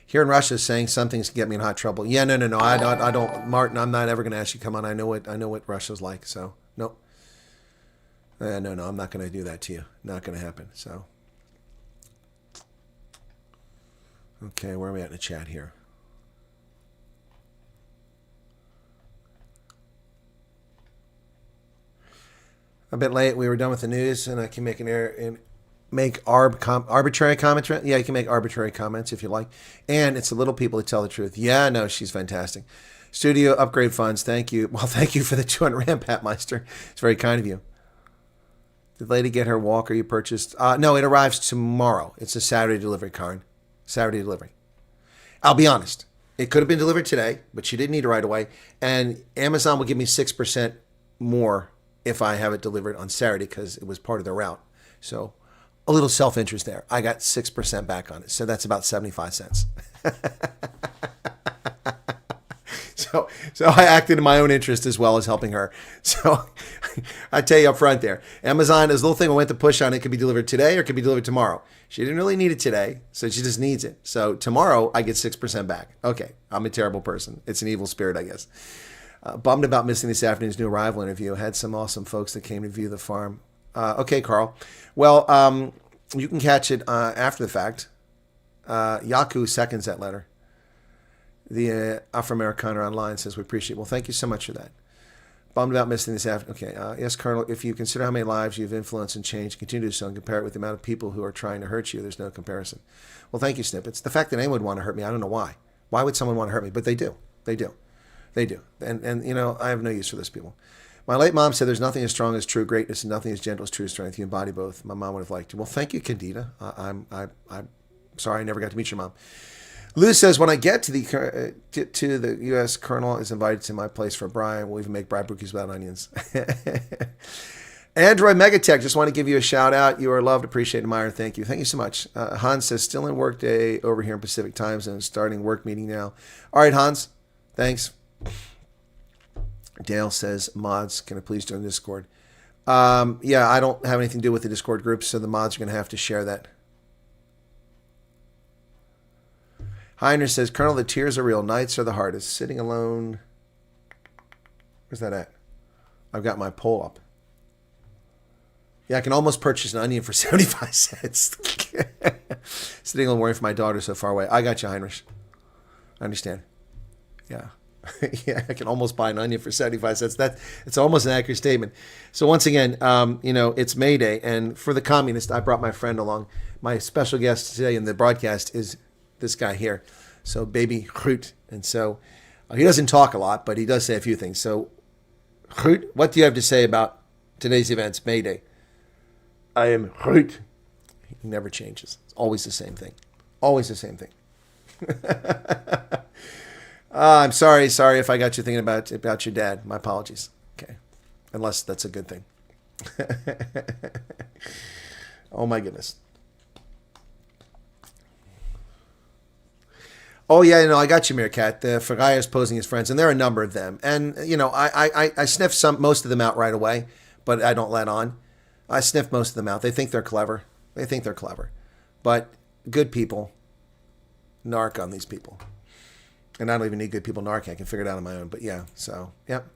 Here in Russia, saying some things can get me in hot trouble. Yeah, no. I don't, Martin. I'm not ever going to ask you to come on. I know what Russia's like. So nope. No. I'm not going to do that to you. Not going to happen. So okay, where are we at in the chat here? A bit late. We were done with the news, and I can make an error and make arbitrary comments. Yeah, you can make arbitrary comments if you like. And it's the little people that tell the truth. Yeah, no, she's fantastic. Studio upgrade funds. Thank you. Well, thank you for the 200 Rand, Pat Meister. It's very kind of you. Did lady get her walker you purchased? No, it arrives tomorrow. It's a Saturday delivery, Karen. Saturday delivery. I'll be honest. It could have been delivered today, but she didn't need it right away. And Amazon will give me 6% more if I have it delivered on Saturday because it was part of the route. So a little self-interest there. I got 6% back on it. So that's about 75 cents. So I acted in my own interest as well as helping her. So I tell you up front there, Amazon, this little thing I went to push on, it could be delivered today or it could be delivered tomorrow. She didn't really need it today, so she just needs it. So tomorrow I get 6% back. Okay, I'm a terrible person. It's an evil spirit, I guess. Bummed about missing this afternoon's new arrival interview. Had some awesome folks that came to view the farm. Okay, Carl. Well, you can catch it after the fact. Yaku seconds that letter. The Afro-Americana online says, we appreciate it. Well, thank you so much for that. Bummed about missing this afternoon. Okay. Yes, Colonel, if you consider how many lives you've influenced and changed, continue to do so and compare it with the amount of people who are trying to hurt you, there's no comparison. Well, thank you, Snippets. The fact that anyone would want to hurt me, I don't know why. Why would someone want to hurt me? But they do. They do. They do. And you know, I have no use for those people. My late mom said there's nothing as strong as true greatness and nothing as gentle as true strength. You embody both. My mom would have liked you. Well, thank you, Candida. I'm sorry I never got to meet your mom. Lou says, when I get to the U.S., Colonel is invited to my place for a braai. We'll even make braai brookies without onions. Android Megatech, just want to give you a shout out. You are loved, appreciated, admired. Thank you. Thank you so much. Hans says, still in work day over here in Pacific Time Zone, starting work meeting now. All right, Hans. Thanks. Dale says, mods, can I please join Discord? Yeah, I don't have anything to do with the Discord group, so the mods are going to have to share that. Heiner says, Colonel, the tears are real. Nights are the hardest. Sitting alone. Where's that at? I've got my poll up. Yeah, I can almost purchase an onion for 75 cents. Sitting alone worrying for my daughter so far away. I got you, Heinrich. I understand. Yeah. Yeah, I can almost buy an onion for 75 cents. It's almost an accurate statement. So once again, it's May Day. And for the communist, I brought my friend along. My special guest today in the broadcast is this guy here. So baby Groot. And so he doesn't talk a lot, but he does say a few things. So Groot, what do you have to say about today's events, May Day? I am Groot. He never changes. It's always the same thing. Always the same thing. I'm sorry if I got you thinking about your dad. My apologies. Okay. Unless that's a good thing. Oh my goodness. Oh yeah, I got you, Meerkat. The Fagaya is posing his friends, and there are a number of them. And I sniff most of them out right away, but I don't let on. I sniff most of them out. They think they're clever. But good people narc on these people. And I don't even need good people narc. I can figure it out on my own. But yeah, so, yep.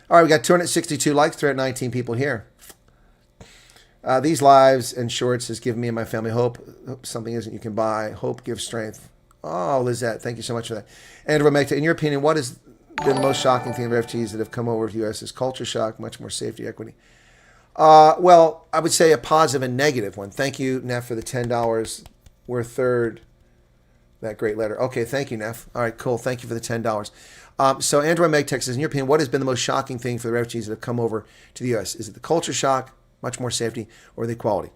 All right, we got 262 likes, 319 people here. These lives and shorts has given me and my family hope. Something isn't you can buy. Hope gives strength. Oh, Lizette, thank you so much for that. Andrew Romecta, in your opinion, what has been the most shocking thing of refugees that have come over to the U.S. is culture shock, much more safety, equity? Well, I would say a positive and negative one. Thank you, Neff, for the $10. We're third. That great letter. Okay, thank you, Neff. All right, cool. Thank you for the $10. So Android Megtech says, in your opinion, what has been the most shocking thing for the refugees that have come over to the U.S.? Is it the culture shock, much more safety, or the equality?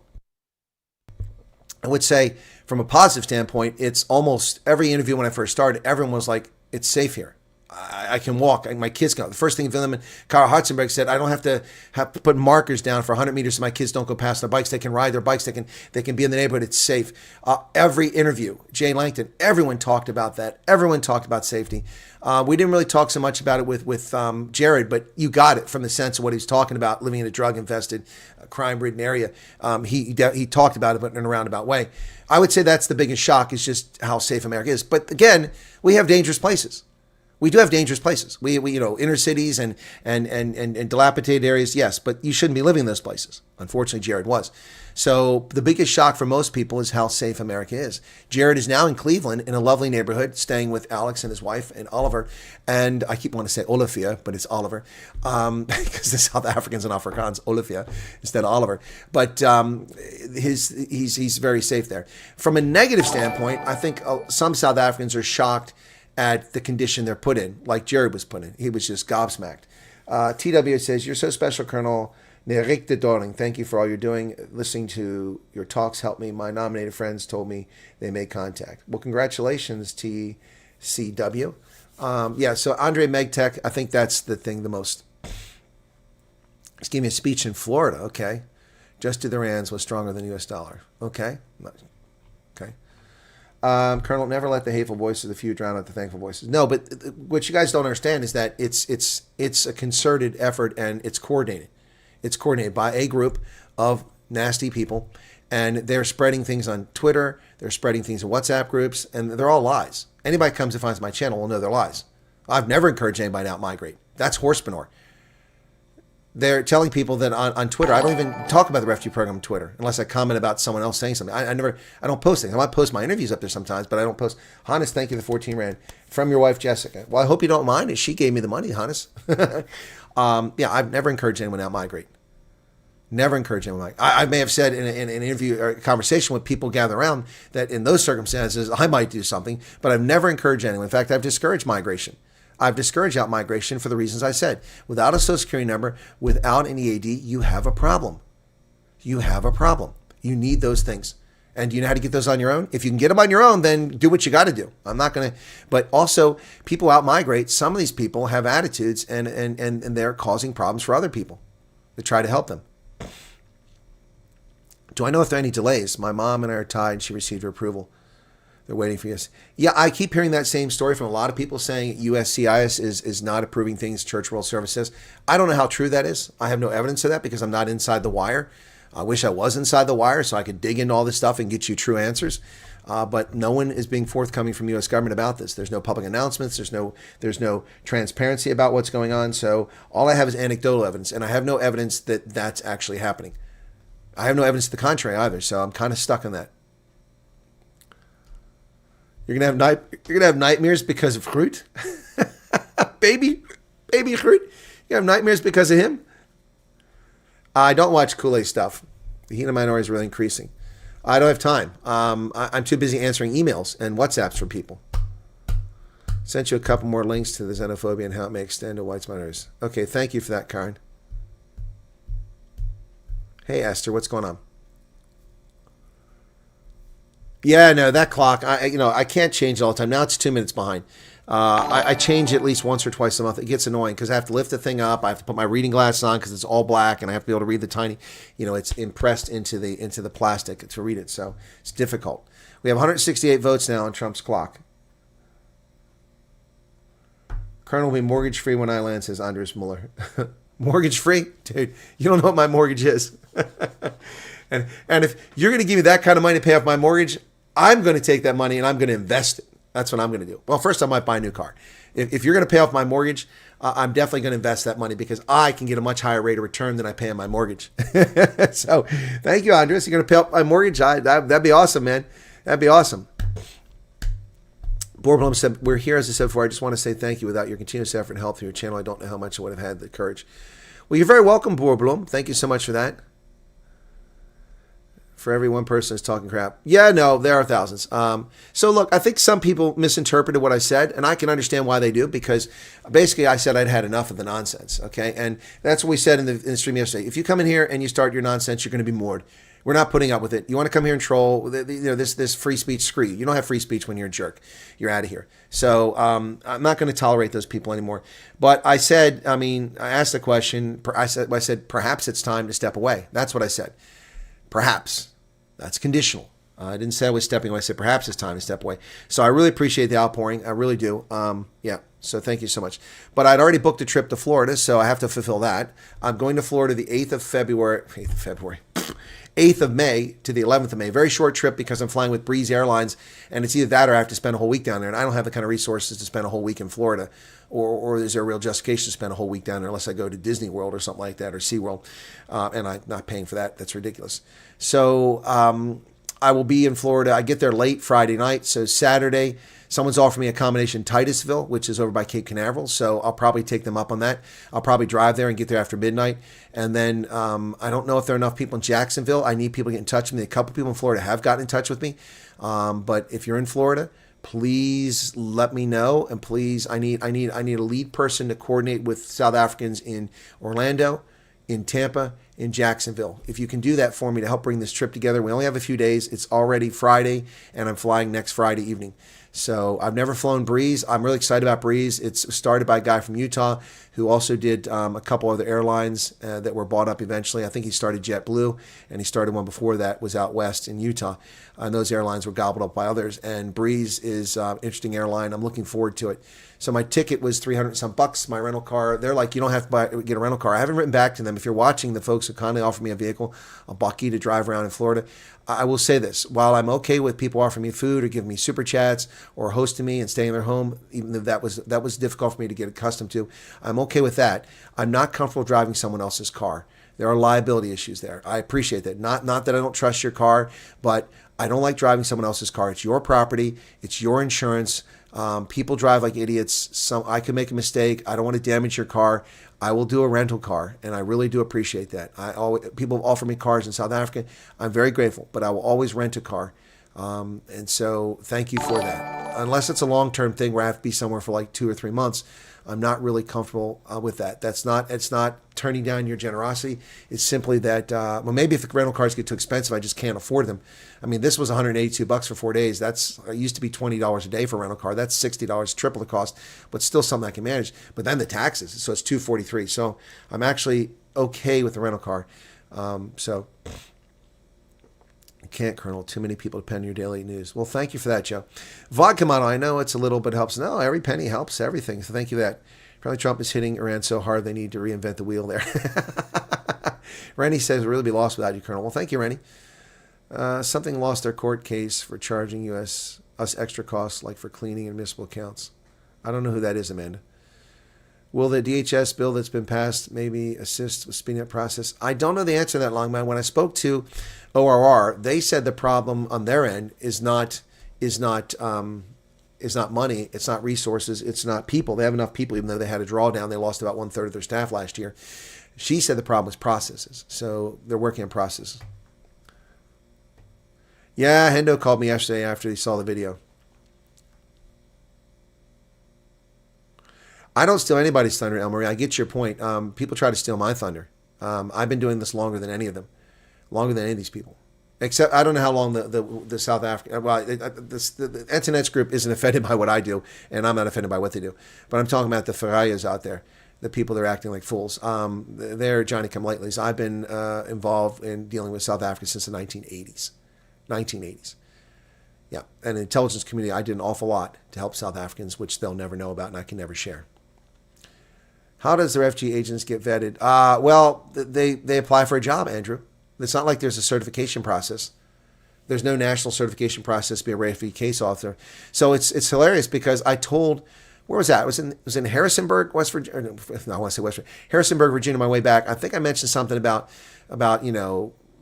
I would say, from a positive standpoint, it's almost every interview when I first started, everyone was like, it's safe here. I can walk. My kids can. The first thing Willem and Kara Hartzenberg said, I don't have to put markers down for 100 meters so my kids don't go past their bikes. They can ride their bikes. They can be in the neighborhood. It's safe. Every interview, Jane Langton, everyone talked about that. Everyone talked about safety. We didn't really talk so much about it with Jared, but you got it from the sense of what he was talking about, living in a drug-infested, crime-ridden area. He talked about it, but in a roundabout way. I would say that's the biggest shock, is just how safe America is. But again, we have dangerous places. We do have dangerous places. We inner cities and dilapidated areas, yes, but you shouldn't be living in those places. Unfortunately, Jared was. So the biggest shock for most people is how safe America is. Jared is now in Cleveland in a lovely neighborhood, staying with Alex and his wife and Oliver. And I keep wanting to say Olivia, but it's Oliver, because the South Africans and Afrikaans, Olivia instead of Oliver. But he's very safe there. From a negative standpoint, I think some South Africans are shocked at the condition they're put in, like Jared was put in. He was just gobsmacked. TW says, you're so special, Colonel Nerik de Dorling. Thank you for all you're doing. Listening to your talks helped me. My nominated friends told me they made contact. Well, congratulations, TCW. So Andre Megtech, I think that's the thing the most. He's giving me a speech in Florida. Okay. Just to the rands was stronger than U.S. dollar. Okay. Okay. Colonel, never let the hateful voices of the few drown out the thankful voices. No, but what you guys don't understand is that it's a concerted effort, and it's coordinated. It's coordinated by a group of nasty people, and they're spreading things on Twitter. They're spreading things in WhatsApp groups, and they're all lies. Anybody comes and finds my channel will know they're lies. I've never encouraged anybody to out-migrate. That's horse manure. They're telling people that on Twitter, I don't even talk about the refugee program on Twitter unless I comment about someone else saying something. I don't post things. I might post my interviews up there sometimes, but I don't post. Hannes, thank you for the 14 Rand. From your wife, Jessica. Well, I hope you don't mind it. She gave me the money, Hannes. I've never encouraged anyone to out-migrate. Never encourage anyone. I may have said in an interview or a conversation with people gather around that in those circumstances, I might do something, but I've never encouraged anyone. In fact, I've discouraged migration. I've discouraged out migration for the reasons I said. Without a social security number, without an EAD, you have a problem. You have a problem. You need those things. And do you know how to get those on your own? If you can get them on your own, then do what you got to do. I'm not going to. But also, people out migrate. Some of these people have attitudes, and they're causing problems for other people to try to help them. Do I know if there are any delays? My mom and I are tied. She received her approval. They're waiting for us. Yeah, I keep hearing that same story from a lot of people saying USCIS is not approving things Church World Service says. I don't know how true that is. I have no evidence of that because I'm not inside the wire. I wish I was inside the wire so I could dig into all this stuff and get you true answers. But no one is being forthcoming from the U.S. government about this. There's no public announcements. There's no transparency about what's going on. So all I have is anecdotal evidence, and I have no evidence that that's actually happening. I have no evidence to the contrary either. So I'm kind of stuck on that. You're gonna have nightmares because of Groot, baby Groot. You have nightmares because of him. I don't watch Kool-Aid stuff. The heat of minority is really increasing. I don't have time. I'm too busy answering emails and WhatsApps from people. Sent you a couple more links to the xenophobia and how it may extend to whites minorities. Okay, thank you for that, Karen. Hey, Esther, what's going on? Yeah, no, that clock, I can't change it all the time. Now it's 2 minutes behind. I change it at least once or twice a month. It gets annoying because I have to lift the thing up. I have to put my reading glasses on because it's all black, and I have to be able to read the tiny, it's impressed into the plastic to read it. So it's difficult. We have 168 votes now on Trump's clock. Colonel will be mortgage-free when I land, says Andres Mueller. Mortgage-free? Dude, you don't know what my mortgage is. And if you're going to give me that kind of money to pay off my mortgage, I'm going to take that money and I'm going to invest it. That's what I'm going to do. Well, first I might buy a new car. If you're going to pay off my mortgage, I'm definitely going to invest that money because I can get a much higher rate of return than I pay on my mortgage. So thank you, Andres. You're going to pay off my mortgage? That'd be awesome, man. That'd be awesome. Borblum said, we're here, as I said before. I just want to say thank you. Without your continuous effort and help through your channel, I don't know how much I would have had the courage. Well, you're very welcome, Borblum. Thank you so much for that. For every one person is talking crap. Yeah, no, there are thousands. So look, I think some people misinterpreted what I said, and I can understand why they do, because basically I said I'd had enough of the nonsense, okay? And that's what we said in the stream yesterday. If you come in here and you start your nonsense, you're going to be moored. We're not putting up with it. You want to come here and troll, this free speech, screw you. You don't have free speech when you're a jerk. You're out of here. So I'm not going to tolerate those people anymore. But I said, I asked the question. I said, perhaps it's time to step away. That's what I said. Perhaps. That's conditional. I didn't say I was stepping away. I said, perhaps it's time to step away. So I really appreciate the outpouring. I really do. Yeah. So thank you so much. But I'd already booked a trip to Florida, so I have to fulfill that. I'm going to Florida the 8th of May to the 11th of May. Very short trip because I'm flying with Breeze Airlines, and it's either that or I have to spend a whole week down there. And I don't have the kind of resources to spend a whole week in Florida, or is there a real justification to spend a whole week down there unless I go to Disney World or something like that, or SeaWorld, and I'm not paying for that. That's ridiculous. So I will be in Florida. I get there late Friday night, so Saturday, someone's offered me a combination Titusville, which is over by Cape Canaveral, so I'll probably take them up on that. I'll probably drive there and get there after midnight. And then I don't know if there are enough people in Jacksonville. I need people to get in touch with me. A couple people in Florida have gotten in touch with me. But if you're in Florida, please let me know. And please, I need a lead person to coordinate with South Africans in Orlando, in Tampa, in Jacksonville. If you can do that for me to help bring this trip together. We only have a few days. It's already Friday, and I'm flying next Friday evening. So I've never flown Breeze. I'm really excited about Breeze. It's started by a guy from Utah who also did a couple other airlines that were bought up eventually. I think he started JetBlue, and he started one before that, was out west in Utah. And those airlines were gobbled up by others. And Breeze is an interesting airline. I'm looking forward to it. So my ticket was $300 some bucks. My rental car, they're like, you don't have to get a rental car. I haven't written back to them. If you're watching, the folks who kindly offered me a vehicle, a bucky to drive around in Florida, I will say this. While I'm okay with people offering me food or giving me super chats or hosting me and staying in their home, even though that was difficult for me to get accustomed to, I'm okay with that. I'm not comfortable driving someone else's car. There are liability issues there. I appreciate that. Not that I don't trust your car, but I don't like driving someone else's car. It's your property. It's your insurance. People drive like idiots. I could make a mistake. I don't want to damage your car. I will do a rental car, and I really do appreciate that. People offer me cars in South Africa. I'm very grateful, but I will always rent a car. And so thank you for that. Unless it's a long-term thing where I have to be somewhere for like 2 or 3 months, I'm not really comfortable with that. It's not turning down your generosity. It's simply that, well, maybe if the rental cars get too expensive, I just can't afford them. I mean, this was $182 for 4 days. It used to be $20 a day for a rental car. That's $60, triple the cost, but still something I can manage. But then the taxes, so it's $243. So I'm actually okay with the rental car. So you can't, Colonel. Too many people depend on your daily news. Well, thank you for that, Joe. Vodka model, I know it's a little, but it helps. No, every penny helps everything. So thank you for that. Probably Trump is hitting Iran so hard they need to reinvent the wheel there. Rennie says, we'll really be lost without you, Colonel. Well, thank you, Rennie. Something lost their court case for charging us extra costs, like for cleaning and municipal accounts. I don't know who that is, Amanda. Will the DHS bill that's been passed maybe assist with speeding up process? I don't know the answer to that, Longman. When I spoke to ORR, they said the problem on their end is not money, it's not resources, it's not people. They have enough people, even though they had a drawdown. They lost about 1/3 of their staff last year. She said the problem was processes, so they're working on processes. Yeah, Hendo called me yesterday after he saw the video. I don't steal anybody's thunder, El Marie. I get your point. People try to steal my thunder. I've been doing this longer than any of them, longer than any of these people. Except I don't know how long the South African, the Internet's group isn't offended by what I do, and I'm not offended by what they do. But I'm talking about the Ferrayas out there, the people that are acting like fools. They're Johnny-come-latelys. I've been involved in dealing with South Africa since the 1980s. 1980s. Yeah, and the intelligence community, I did an awful lot to help South Africans, which they'll never know about and I can never share. How does the refugee agents get vetted? Well, they apply for a job, Andrew. It's not like there's a certification process. There's no national certification process to be a refugee case officer. So it's hilarious because I told, where was that? It was in Harrisonburg, West Virginia. No, I want to say West Virginia. Harrisonburg, Virginia, on my way back. I think I mentioned something about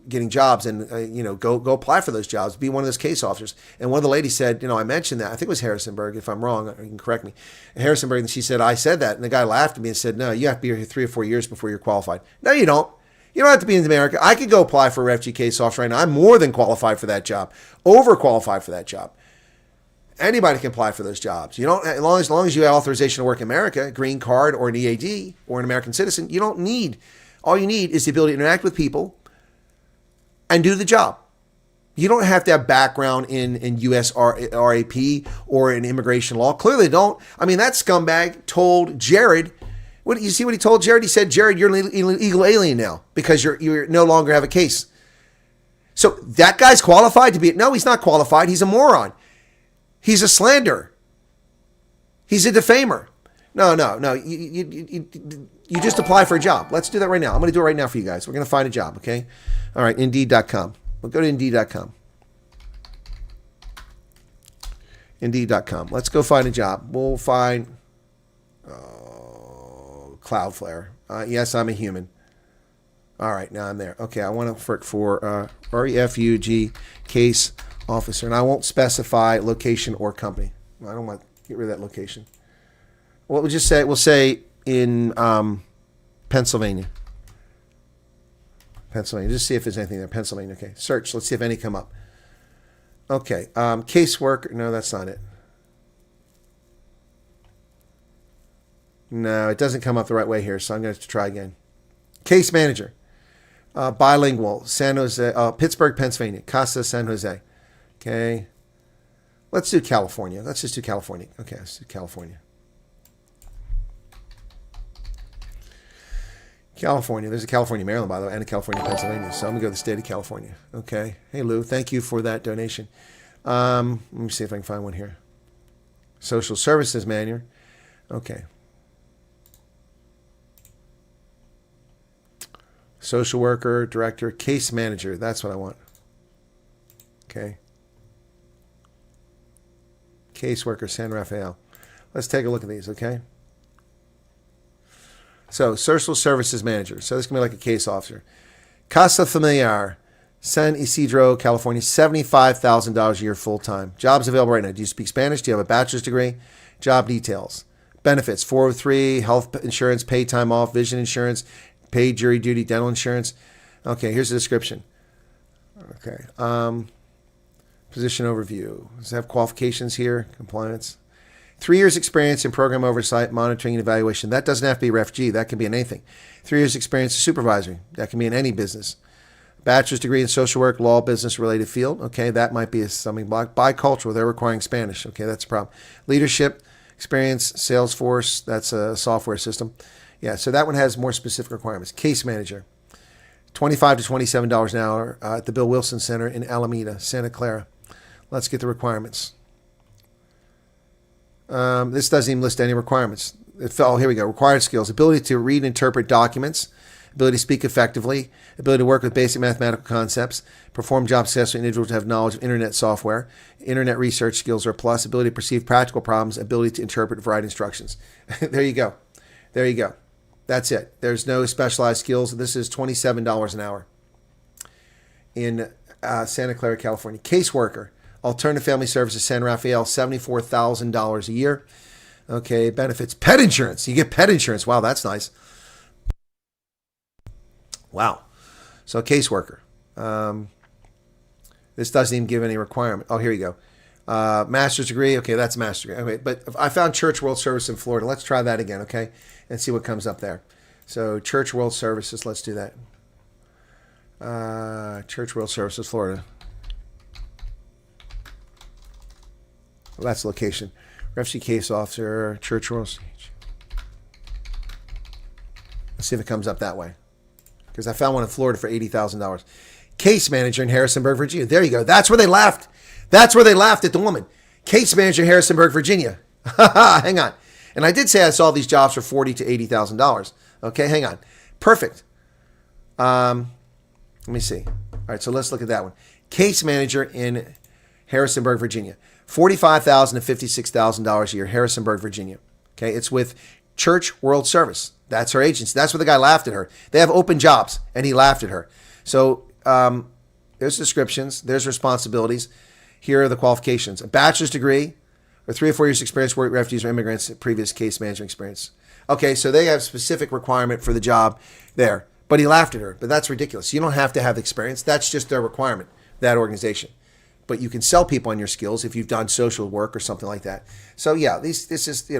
getting jobs and go apply for those jobs, be one of those case officers. And one of the ladies said, I mentioned that. I think it was Harrisonburg. If I'm wrong, you can correct me. Harrisonburg, and she said, I said that. And the guy laughed at me and said, no, you have to be here 3 or 4 years before you're qualified. No, you don't. You don't have to be in America. I could go apply for a refugee case officer right now. I'm more than qualified for that job, overqualified for that job. Anybody can apply for those jobs. You don't, as long as you have authorization to work in America, green card or an EAD or an American citizen, you don't need. All you need is the ability to interact with people, and do the job. You don't have to have background in U.S. RAP or in immigration law. Clearly don't. I mean, that scumbag told Jared, you see what he told Jared? He said, Jared, you're an illegal alien now because you're no longer have a case. So that guy's qualified to be, no, he's not qualified. He's a moron. He's a slanderer. He's a defamer. No. You just apply for a job. Let's do that right now. I'm going to do it right now for you guys. We're going to find a job, okay? All right, Indeed.com. We'll go to Indeed.com. Indeed.com. Let's go find a job. We'll find Cloudflare. Yes, I'm a human. All right, now I'm there. Okay, I want to work for REFUG case officer, and I won't specify location or company. I don't want to get rid of that location. Well, we'll say in Pennsylvania. Pennsylvania. Just see if there's anything there. Pennsylvania. Okay. Search. Let's see if any come up. Okay. Caseworker. No, that's not it. No, it doesn't come up the right way here, so I'm going to try again. Case manager. Bilingual. San Jose. Pittsburgh, Pennsylvania. Casa, San Jose. Okay. Let's do California. Let's just do California. Okay, let's do California. California. There's a California, Maryland, by the way, and a California, Pennsylvania. So I'm going to go to the state of California. Okay. Hey, Lou, thank you for that donation. Let me see if I can find one here. Social Services Manual. Okay. Social worker, director, case manager. That's what I want. Okay. Caseworker, San Rafael. Let's take a look at these, okay? So, social services manager. So this can be like a case officer. Casa Familiar, San Isidro, California, $75,000 a year full-time. Jobs available right now. Do you speak Spanish? Do you have a bachelor's degree? Job details. Benefits, 403, health insurance, paid time off, vision insurance, paid jury duty, dental insurance. Okay, here's the description. Okay. Position overview. Does it have qualifications here? Compliance. 3 years experience in program oversight, monitoring, and evaluation. That doesn't have to be refugee. That can be in anything. 3 years experience in supervisory. That can be in any business. Bachelor's degree in social work, law, business-related field. Okay, that might be something blocked. Bicultural. They're requiring Spanish. Okay, that's a problem. Leadership experience, Salesforce. That's a software system. Yeah, so that one has more specific requirements. Case manager. $25 to $27 an hour at the Bill Wilson Center in Alameda, Santa Clara. Let's get the requirements. This doesn't even list any requirements. Here we go. Required skills. Ability to read and interpret documents. Ability to speak effectively. Ability to work with basic mathematical concepts. Perform jobs successfully. Individuals to have knowledge of internet software. Internet research skills are a plus. Ability to perceive practical problems. Ability to interpret and provide instructions. There you go. There you go. That's it. There's no specialized skills. This is $27 an hour in Santa Clara, California. Caseworker. Alternative Family Services, San Rafael, $74,000 a year. Okay, benefits. Pet insurance. You get pet insurance. Wow, that's nice. Wow. So caseworker. This doesn't even give any requirement. Oh, here you go. Master's degree. Okay, that's a master's degree. Okay, but I found Church World Service in Florida. Let's try that again, okay? And see what comes up there. So Church World Services, let's do that. Church World Services, Florida. Well, that's location. Refugee case officer, Church World. Let's see if it comes up that way. Because I found one in Florida for $80,000. Case manager in Harrisonburg, Virginia. There you go. That's where they laughed. That's where they laughed at the woman. Case manager in Harrisonburg, Virginia. Hang on. And I did say I saw these jobs for $40,000 to $80,000. Okay, hang on. Perfect. Let me see. All right, so let's look at that one. Case manager in Harrisonburg, Virginia. $45,000 to $56,000 a year, Harrisonburg, Virginia. Okay, it's with Church World Service. That's her agency. That's where the guy laughed at her. They have open jobs, and he laughed at her. So there's descriptions. There's responsibilities. Here are the qualifications. A bachelor's degree or 3 or 4 years experience working with refugees or immigrants, previous case management experience. Okay, so they have specific requirement for the job there. But he laughed at her. But that's ridiculous. You don't have to have experience. That's just their requirement, that organization. But you can sell people on your skills if you've done social work or something like that. So yeah, this is,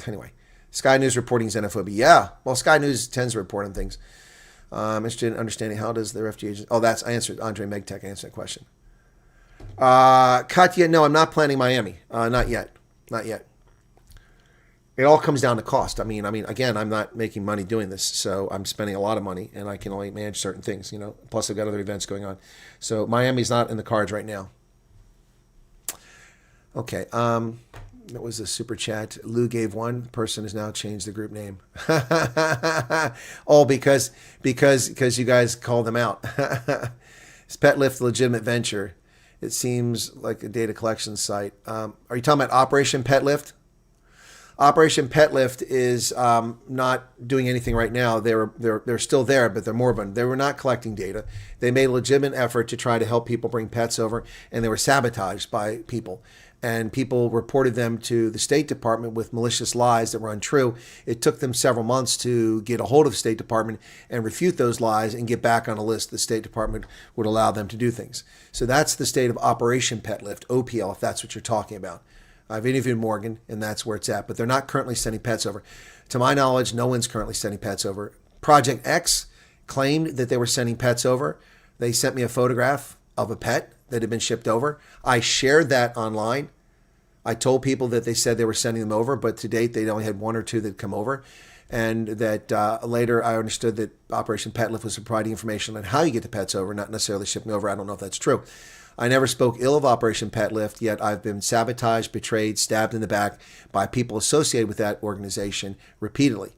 anyway. Sky News reporting xenophobia. Yeah, well, Sky News tends to report on things. I'm interested in understanding how does the refugee agency... Oh, I answered. Andre Megtech answered that question. Katya, no, I'm not planning Miami. Not yet. Not yet. It all comes down to cost. I mean, again, I'm not making money doing this, so I'm spending a lot of money, and I can only manage certain things, Plus, I've got other events going on. So Miami's not in the cards right now. Okay. That was a super chat. Lou gave one. Person has now changed the group name. Oh, because you guys called them out. Is PetLift a legitimate venture? It seems like a data collection site. Are you talking about Operation PetLift? Operation PetLift is not doing anything right now. They're still there, but they're moribund. They were not collecting data. They made a legitimate effort to try to help people bring pets over, and they were sabotaged by people. And people reported them to the State Department with malicious lies that were untrue. It took them several months to get a hold of the State Department and refute those lies and get back on a list the State Department would allow them to do things. So that's the state of Operation PetLift, OPL, if that's what you're talking about. I've interviewed Morgan, and that's where it's at. But they're not currently sending pets over. To my knowledge, no one's currently sending pets over. Project X claimed that they were sending pets over. They sent me a photograph of a pet that had been shipped over. I shared that online. I told people that they said they were sending them over, but to date, they only had one or two that come over. And that later I understood that Operation PetLift was providing information on how you get the pets over, not necessarily shipping over. I don't know if that's true. I never spoke ill of Operation PetLift, yet I've been sabotaged, betrayed, stabbed in the back by people associated with that organization repeatedly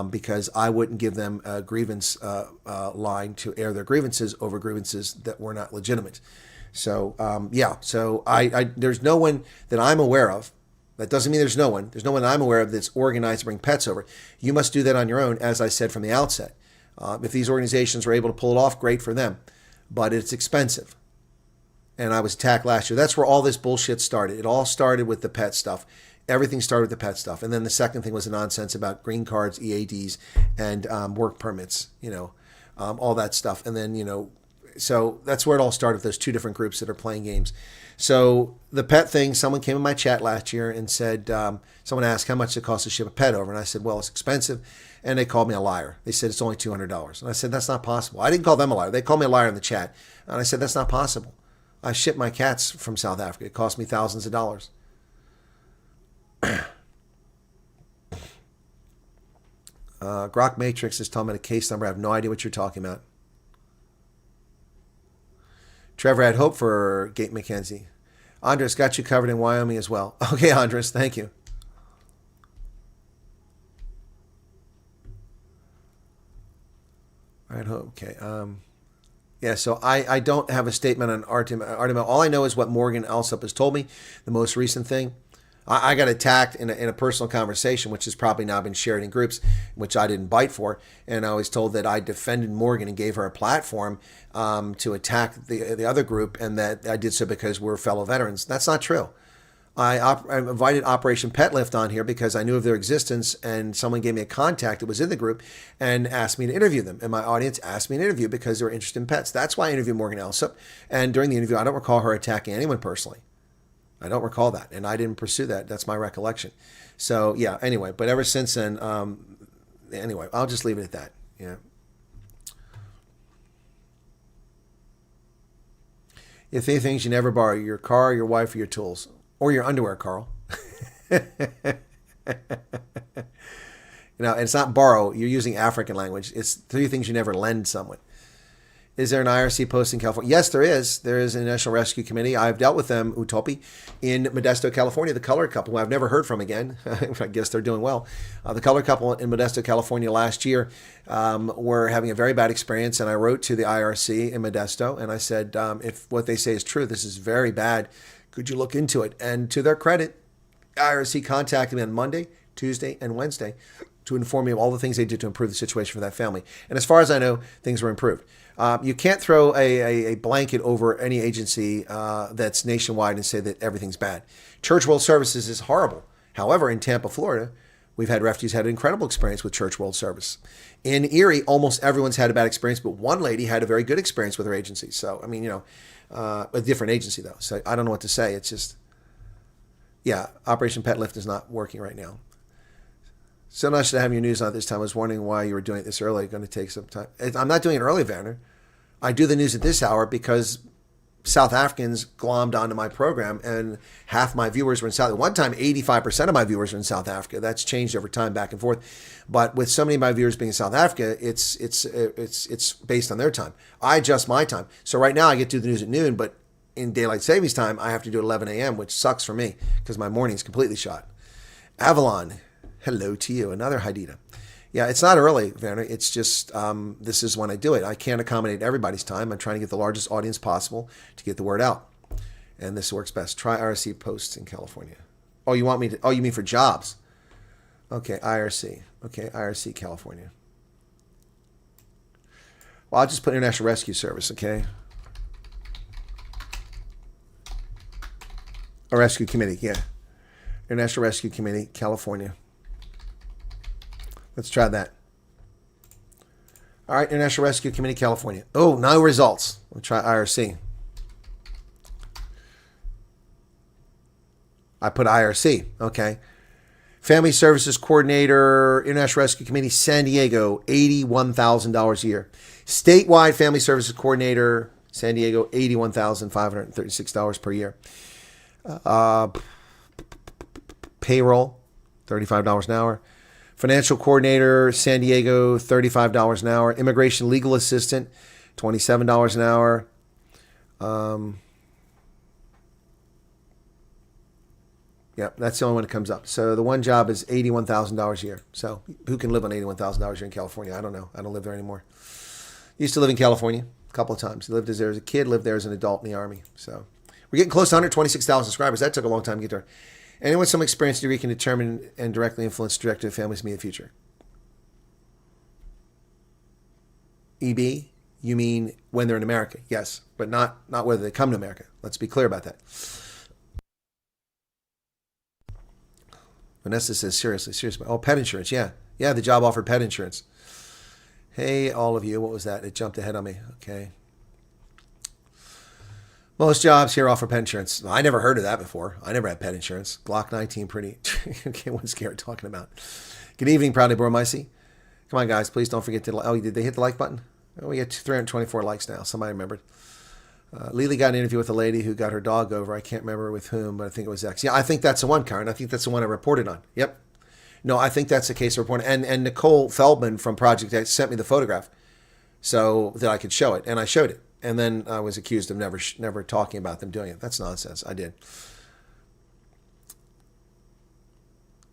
because I wouldn't give them a grievance line to air their grievances over grievances that were not legitimate. So, so there's no one that I'm aware of. That doesn't mean there's no one. There's no one I'm aware of that's organized to bring pets over. You must do that on your own, as I said from the outset. If these organizations were able to pull it off, great for them. But it's expensive. And I was attacked last year. That's where all this bullshit started. It all started with the pet stuff. Everything started with the pet stuff. And then the second thing was the nonsense about green cards, EADs, and work permits, all that stuff. And then, so that's where it all started with those two different groups that are playing games. So the pet thing, someone came in my chat last year and said, someone asked how much it costs to ship a pet over. And I said, well, it's expensive. And they called me a liar. They said, it's only $200. And I said, that's not possible. I didn't call them a liar. They called me a liar in the chat. And I said, that's not possible. I shipped my cats from South Africa. It cost me thousands of dollars. Grok Matrix is telling me the case number. I have no idea what you're talking about. Trevor had hope for Gate McKenzie. Andres got you covered in Wyoming as well. Okay, Andres, thank you. All right, okay. Yeah, so I don't have a statement on Artemel. All I know is what Morgan Alsop has told me, the most recent thing. I got attacked in a personal conversation, which has probably now been shared in groups, which I didn't bite for. And I was told that I defended Morgan and gave her a platform to attack the other group, and that I did so because we're fellow veterans. That's not true. I invited Operation PetLift on here because I knew of their existence, and someone gave me a contact that was in the group and asked me to interview them. And my audience asked me to interview because they were interested in pets. That's why I interviewed Morgan Alsop. And during the interview, I don't recall her attacking anyone personally. I don't recall that, and I didn't pursue that. That's my recollection. So, yeah, anyway. But ever since then, anyway, I'll just leave it at that. Yeah. If three things you never borrow: your car, your wife, or your tools. Or your underwear, Carl. And it's not borrow. You're using African language. It's three things you never lend someone. Is there an IRC post in California? Yes, there is. There is a National Rescue Committee. I've dealt with them, Utopi, in Modesto, California. The colored couple, who I've never heard from again. I guess they're doing well. The colored couple in Modesto, California last year were having a very bad experience. And I wrote to the IRC in Modesto, and I said, if what they say is true, this is very bad. Could you look into it? And to their credit, IRC contacted me on Monday, Tuesday, and Wednesday to inform me of all the things they did to improve the situation for that family. And as far as I know, things were improved. You can't throw a blanket over any agency that's nationwide and say that everything's bad. Church World Services is horrible. However, in Tampa, Florida, we've had refugees had an incredible experience with Church World Service. In Erie, almost everyone's had a bad experience, but one lady had a very good experience with her agency. So, I mean, a different agency, though. So I don't know what to say. It's just, yeah, Operation PetLift is not working right now. So nice to have your news on at this time. I was wondering why you were doing it this early. Going to take some time. I'm not doing it early, Vanner. I do the news at this hour because South Africans glommed onto my program, and half my viewers were in South. At one time, 85% of my viewers were in South Africa. That's changed over time, back and forth. But with so many of my viewers being in South Africa, it's based on their time. I adjust my time. So right now, I get to do the news at noon, but in daylight savings time, I have to do it at 11 a.m., which sucks for me because my morning's completely shot. Avalon, hello to you. Another Hadida. Yeah, it's not early, Werner. It's just this is when I do it. I can't accommodate everybody's time. I'm trying to get the largest audience possible to get the word out. And this works best. Try IRC posts in California. Oh, you want me to? Oh, you mean for jobs? Okay, IRC. Okay, IRC California. Well, I'll just put International Rescue Service, okay? A Rescue Committee, yeah. International Rescue Committee, California. Let's try that. All right, International Rescue Committee, California. Oh, no results. We'll try IRC. I put IRC, okay. Family Services Coordinator, International Rescue Committee, San Diego, $81,000 a year. Statewide Family Services Coordinator, San Diego, $81,536 per year. Payroll, $35 an hour. Financial Coordinator, San Diego, $35 an hour. Immigration Legal Assistant, $27 an hour. Yeah, that's the only one that comes up. So the one job is $81,000 a year. So who can live on $81,000 a year in California? I don't know. I don't live there anymore. Used to live in California a couple of times. Lived there as a kid, lived there as an adult in the Army. So we're getting close to 126,000 subscribers. That took a long time to get there. Anyone with some experience in degree can determine and directly influence the trajectory of families' immediate future. EB, you mean when they're in America? Yes, but not whether they come to America. Let's be clear about that. Vanessa says, seriously. Oh, pet insurance, yeah. Yeah, the job offered pet insurance. Hey, all of you, what was that? It jumped ahead on me. Okay. Most jobs here offer pet insurance. I never heard of that before. I never had pet insurance. Glock 19, pretty. Okay, what's Garrett talking about? Good evening, Proudly Boromicey. Come on, guys, please don't forget to. Oh, did they hit the like button? Oh, we got 324 likes now. Somebody remembered. Lily got an interview with a lady who got her dog over. I can't remember with whom, but I think it was X. Yeah, I think that's the one, Karen. I think that's the one I reported on. Yep. No, I think that's the case I reported. And Nicole Feldman from Project X sent me the photograph so that I could show it, and I showed it. And then I was accused of never talking about them doing it. That's nonsense. I did.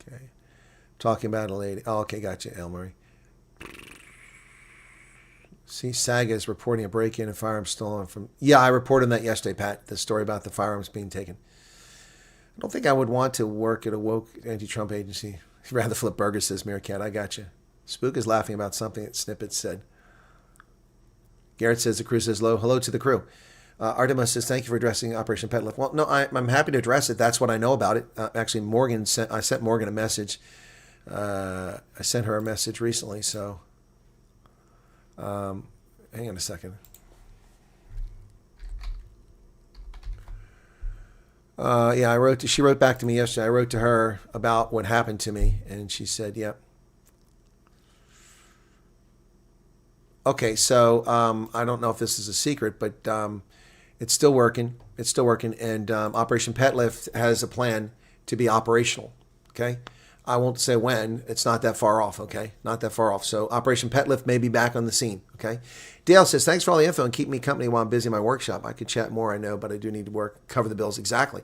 Okay. Talking about a lady. Oh, okay, gotcha, El Murray. See, Saga is reporting a break-in and firearms stolen from... Yeah, I reported that yesterday, Pat, the story about the firearms being taken. I don't think I would want to work at a woke anti-Trump agency. Rather flip burgers, says Meerkat. I got you. Spook is laughing about something that Snippet said. Garrett says the crew says hello to the crew. Artemis says, thank you for addressing Operation Pet Lift. Well, no, I'm happy to address it. That's what I know about it. Actually, I sent Morgan a message. I sent her a message recently, so... hang on a second. Yeah, she wrote back to me yesterday. I wrote to her about what happened to me, and she said, yep. Okay, so I don't know if this is a secret, but it's still working. It's still working, and Operation Pet Lift has a plan to be operational, okay? I won't say when. It's not that far off, okay? Not that far off. So Operation Pet Lift may be back on the scene, okay? Dale says, thanks for all the info and keep me company while I'm busy in my workshop. I could chat more, I know, but I do need to work, cover the bills. Exactly.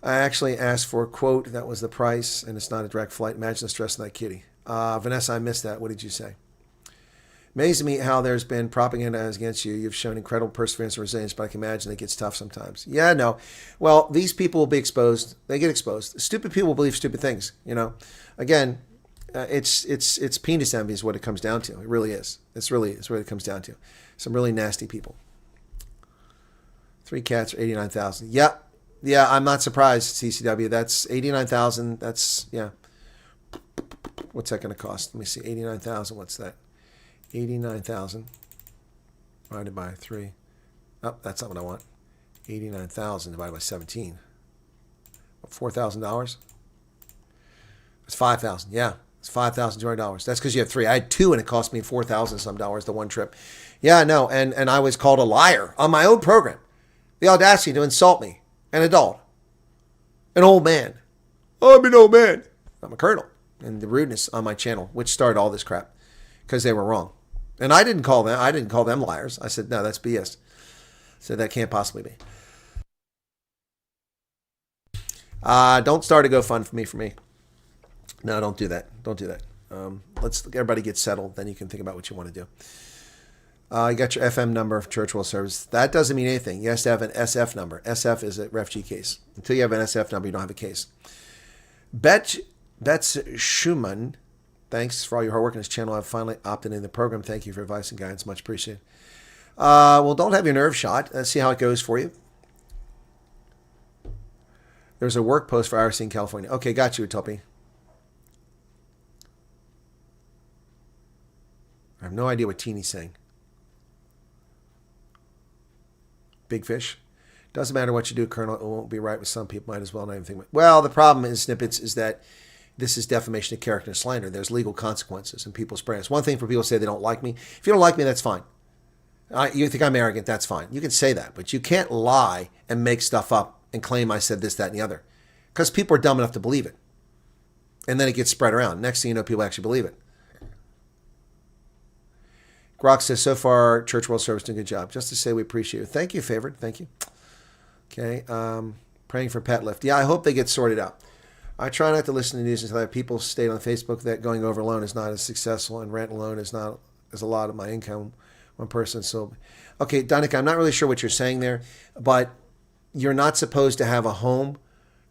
I actually asked for a quote. That was the price, and it's not a direct flight. Imagine the stress on that kitty. Vanessa, I missed that. What did you say? Amazing me how there's been propaganda against you. You've shown incredible perseverance and resilience, but I can imagine it gets tough sometimes. Yeah, no. Well, these people will be exposed. They get exposed. Stupid people believe stupid things, you know. Again, it's penis envy is what it comes down to. It really is. It's what it comes down to. Some really nasty people. 3 cats are 89,000. Yeah, I'm not surprised, CCW. That's 89,000. That's, yeah. What's that going to cost? Let me see. 89,000. What's that? 89,000 divided by 3. Oh, that's not what I want. 89,000 divided by 17. $4,000? It's 5,000. Yeah. It's $5,200. That's because you have 3. I had 2 and it cost me $4,000 some dollars the one trip. Yeah, no, and I was called a liar on my own program. The audacity to insult me, an adult, an old man. I'm an old man. I'm a colonel. And the rudeness on my channel, which started all this crap, because they were wrong. And I didn't call them liars. I said, no, that's BS. I said, that can't possibly be. Don't start a GoFundMe for me. No, don't do that. Don't do that. Let's everybody get settled. Then you can think about what you want to do. You got your FM number for Church World Service. That doesn't mean anything. You have to have an SF number. SF is a refugee case. Until you have an SF number, you don't have a case. Betz Schumann, thanks for all your hard work on this channel. I've finally opted in the program. Thank you for advice and guidance. Much appreciated. Well, don't have your nerve shot. Let's see how it goes for you. There's a work post for IRC in California. Okay, got you, Utopi. I have no idea what Teeny's saying. Big fish. Doesn't matter what you do, Colonel. It won't be right with some people. Might as well not even think. Well, the problem is, Snippets, is that this is defamation of character and slander. There's legal consequences, and people spread it. It's one thing for people to say they don't like me. If you don't like me, that's fine. You think I'm arrogant, that's fine. You can say that, but you can't lie and make stuff up and claim I said this, that, and the other. Because people are dumb enough to believe it. And then it gets spread around. Next thing you know, people actually believe it. Grok says, so far, Church World Service doing a good job. Just to say we appreciate it. Thank you, favored. Thank you. Okay. Praying for pet lift. Yeah, I hope they get sorted out. I try not to listen to news until other people state on Facebook that going over alone is not as successful and rent alone is not as a lot of my income. One person. So, okay, Donica, I'm not really sure what you're saying there, but you're not supposed to have a home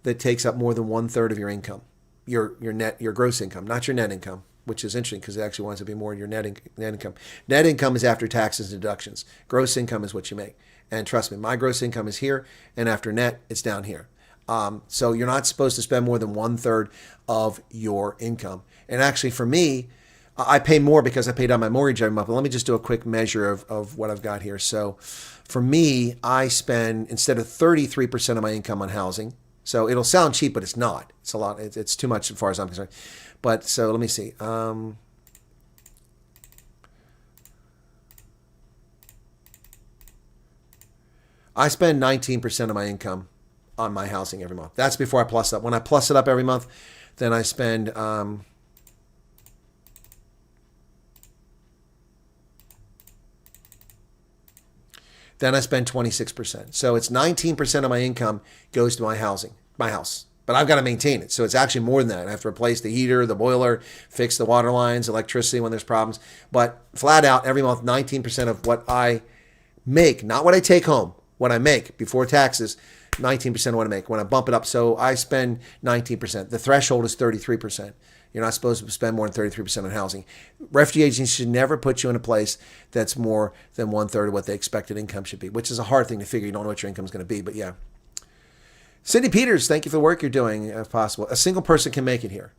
that takes up more than 1/3 of your income, your gross income, not your net income, which is interesting because it actually wants to be more in your net income. Net income is after taxes and deductions. Gross income is what you make. And trust me, my gross income is here, and after net, it's down here. So you're not supposed to spend more than 1/3 of your income. And actually, for me, I pay more because I paid on my mortgage every month. But let me just do a quick measure of what I've got here. So for me, I spend, instead of 33% of my income on housing. So it'll sound cheap, but it's not. It's a lot. It's too much as far as I'm concerned. But so let me see. I spend 19% of my income on my housing every month. That's before I plus it up. When I plus it up every month, then I spend then I spend 26%. So it's 19% of my income goes to my house. But I've got to maintain it. So it's actually more than that. I have to replace the heater, the boiler, fix the water lines, electricity when there's problems. But flat out, every month, 19% of what I make, not what I take home, what I make before taxes, 19% of what I make. When I bump it up, so I spend 19%. The threshold is 33%. You're not supposed to spend more than 33% on housing. Refugee agencies should never put you in a place that's more than 1/3 of what the expected income should be, which is a hard thing to figure. You don't know what your income is going to be, but yeah. Cindy Peters, thank you for the work you're doing, if possible. A single person can make it here.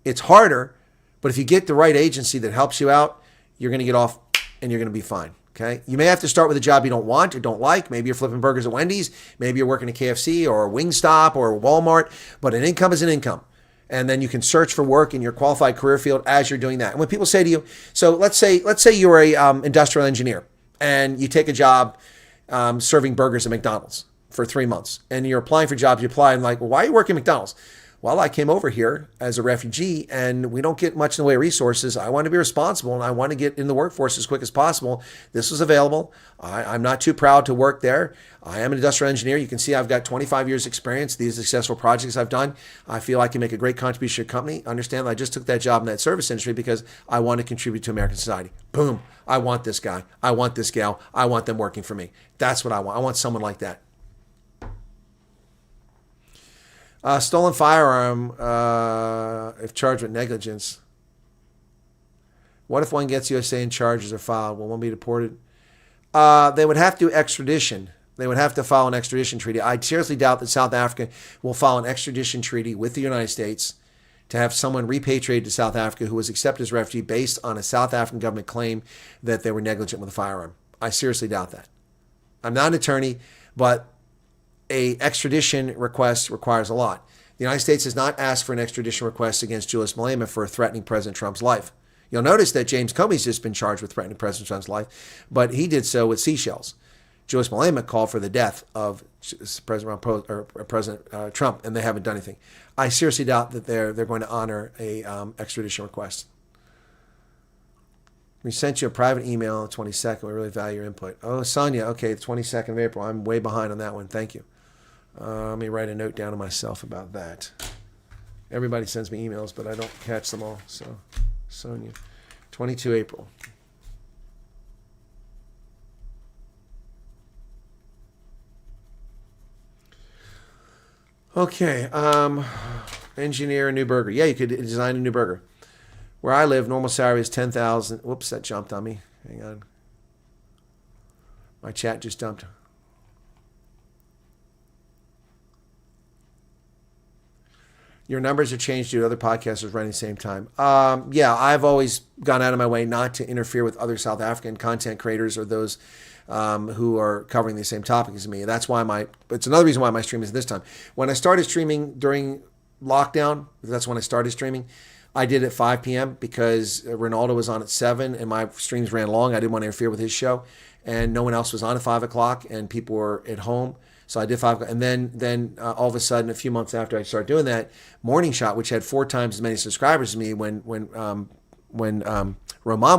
It's harder, but if you get the right agency that helps you out, you're going to get off and you're going to be fine. Okay. You may have to start with a job you don't want or don't like. Maybe you're flipping burgers at Wendy's. Maybe you're working at KFC or Wingstop or Walmart, but an income is an income. And then you can search for work in your qualified career field as you're doing that. And when people say to you, so let's say you're a industrial engineer and you take a job serving burgers at McDonald's for 3 months and you're applying for jobs, you apply and like, well, why are you working at McDonald's? Well, I came over here as a refugee and we don't get much in the way of resources. I want to be responsible and I want to get in the workforce as quick as possible. This was available. I'm not too proud to work there. I am an industrial engineer. You can see I've got 25 years experience. These successful projects I've done. I feel I can make a great contribution to your company. Understand that I just took that job in that service industry because I want to contribute to American society. Boom. I want this guy. I want this gal. I want them working for me. That's what I want. I want someone like that. Stolen firearm, if charged with negligence. What if one gets USA and charges are filed? Will one be deported? They would have to extradition. They would have to file an extradition treaty. I seriously doubt that South Africa will file an extradition treaty with the United States to have someone repatriated to South Africa who was accepted as refugee based on a South African government claim that they were negligent with a firearm. I seriously doubt that. I'm not an attorney, but a extradition request requires a lot. The United States has not asked for an extradition request against Julius Malema for threatening President Trump's life. You'll notice that James Comey's just been charged with threatening President Trump's life, but he did so with seashells. Julius Malema called for the death of President Trump, and they haven't done anything. I seriously doubt that they're going to honor a extradition request. We sent you a private email on the 22nd. We really value your input. Oh, Sonia, okay, the 22nd of April. I'm way behind on that one. Thank you. Let me write a note down to myself about that. Everybody sends me emails, but I don't catch them all. So, Sonia, 22 April. Okay, engineer a new burger. Yeah, you could design a new burger. Where I live, normal salary is $10,000. Whoops, that jumped on me. Hang on. My chat just dumped. Your numbers have changed due to other podcasters running at the same time. Yeah, I've always gone out of my way not to interfere with other South African content creators or those who are covering the same topic as me. That's why it's another reason why my stream is this time. When I started streaming during lockdown, that's when I started streaming, I did it at 5 p.m. because Ronaldo was on at 7 and my streams ran long. I didn't want to interfere with his show. And no one else was on at 5 o'clock and people were at home. So I did 5 o'clock. And then all of a sudden, a few months after I started doing that, Morning Shot, which had 4 times as many subscribers as me when Roman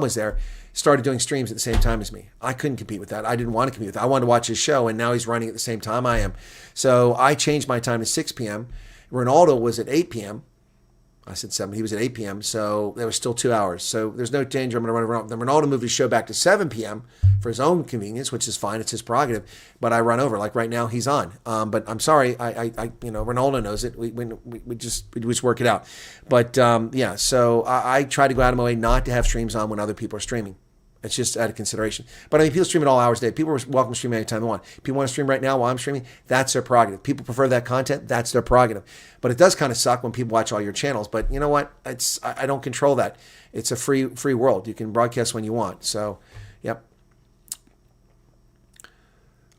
was there, started doing streams at the same time as me. I couldn't compete with that. I didn't want to compete with that. I wanted to watch his show, and now he's running at the same time I am. So I changed my time to 6 p.m. Ronaldo was at 8 p.m. I said 7. He was at 8 p.m. So there was still 2 hours. So there's no danger I'm going to run over. Then Ronaldo moved his show back to 7 p.m. for his own convenience, which is fine. It's his prerogative. But I run over. Like right now, he's on. But I'm sorry. I Ronaldo knows it. We just work it out. But yeah. So I try to go out of my way not to have streams on when other people are streaming. It's just out of consideration. But I mean, people stream at all hours a day. People are welcome to stream anytime they want. People want to stream right now while I'm streaming. That's their prerogative. People prefer that content. That's their prerogative. But it does kind of suck when people watch all your channels. But you know what? I don't control that. It's a free world. You can broadcast when you want. So, yep.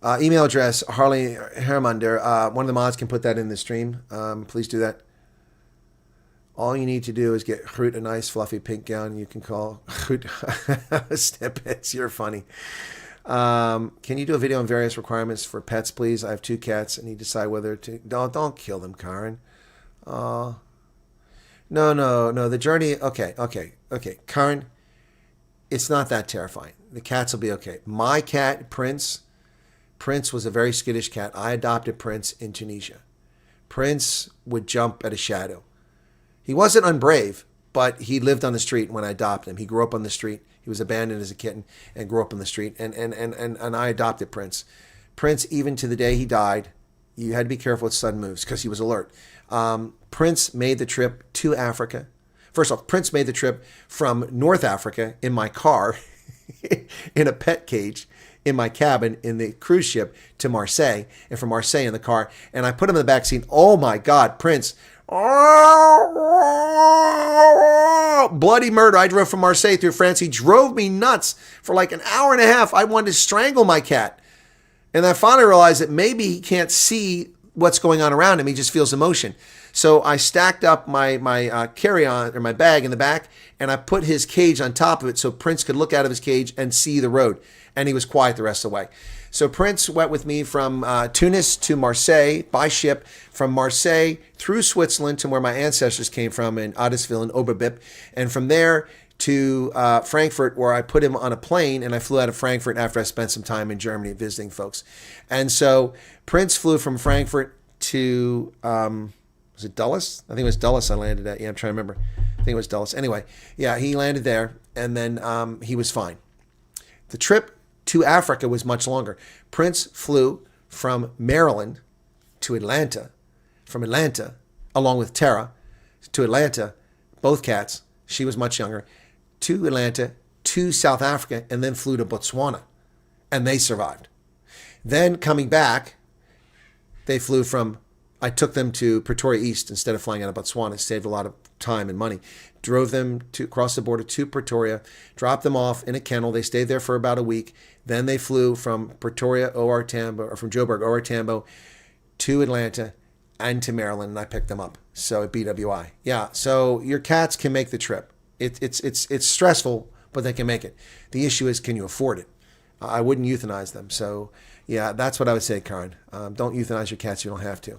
Email address, Harley Hermander. One of the mods can put that in the stream. Please do that. All you need to do is get Groot a nice fluffy pink gown. You can call Groot Snippets. You're funny. Can you do a video on various requirements for pets, please? I have 2 cats and you decide whether to... Don't kill them, Karen. No. The journey... Okay. Karen, it's not that terrifying. The cats will be okay. My cat, Prince was a very skittish cat. I adopted Prince in Tunisia. Prince would jump at a shadow. He wasn't unbrave, but he lived on the street when I adopted him. He grew up on the street. He was abandoned as a kitten and grew up on the street. And I adopted Prince. Prince, even to the day he died, you had to be careful with sudden moves because he was alert. Prince made the trip to Africa. First off, Prince made the trip from North Africa in my car, in a pet cage, in my cabin, in the cruise ship to Marseille, and from Marseille in the car. And I put him in the back seat. Oh my God, Prince. Bloody murder. I drove from Marseille through France. He drove me nuts for like an hour and a half. I wanted to strangle my cat. And I finally realized that maybe he can't see what's going on around him. He just feels emotion. So I stacked up my carry-on or my bag in the back, and I put his cage on top of it so Prince could look out of his cage and see the road. And he was quiet the rest of the way. So Prince went with me from Tunis to Marseille by ship, from Marseille through Switzerland to where my ancestors came from in Adisville and Oberbip, and from there to Frankfurt, where I put him on a plane, and I flew out of Frankfurt after I spent some time in Germany visiting folks. And so Prince flew from Frankfurt to, was it Dulles? I think it was Dulles I landed at. Yeah, I'm trying to remember. I think it was Dulles. Anyway, yeah, he landed there, and then he was fine. The trip to Africa was much longer. Prince flew from Maryland to Atlanta, from Atlanta, along with Tara, to Atlanta, both cats, she was much younger, to Atlanta, to South Africa, and then flew to Botswana, and they survived. Then coming back, they flew from, I took them to Pretoria East instead of flying out of Botswana, saved a lot of time and money. Drove them to across the border to Pretoria, dropped them off in a kennel. They stayed there for about a week. Then they flew from Pretoria, OR Tambo, or from Joburg, OR Tambo, to Atlanta, and to Maryland, and I picked them up. So at BWI. Yeah, so your cats can make the trip. It's stressful, but they can make it. The issue is, can you afford it? I wouldn't euthanize them. So yeah, that's what I would say, Karen. Don't euthanize your cats if you don't have to.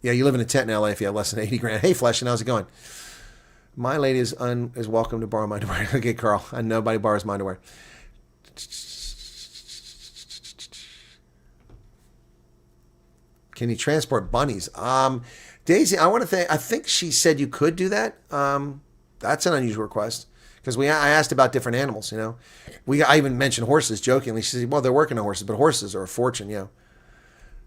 Yeah, you live in a tent in LA if you have less than 80 grand. Hey, Flesh, and how's it going? My lady is welcome to borrow my underwear. Okay, Carl, and nobody borrows my underwear. Can you transport bunnies? Daisy, I think she said you could do that. That's an unusual request because I asked about different animals. You know, I even mentioned horses jokingly. She said, "Well, they're working on horses, but horses are a fortune." You know,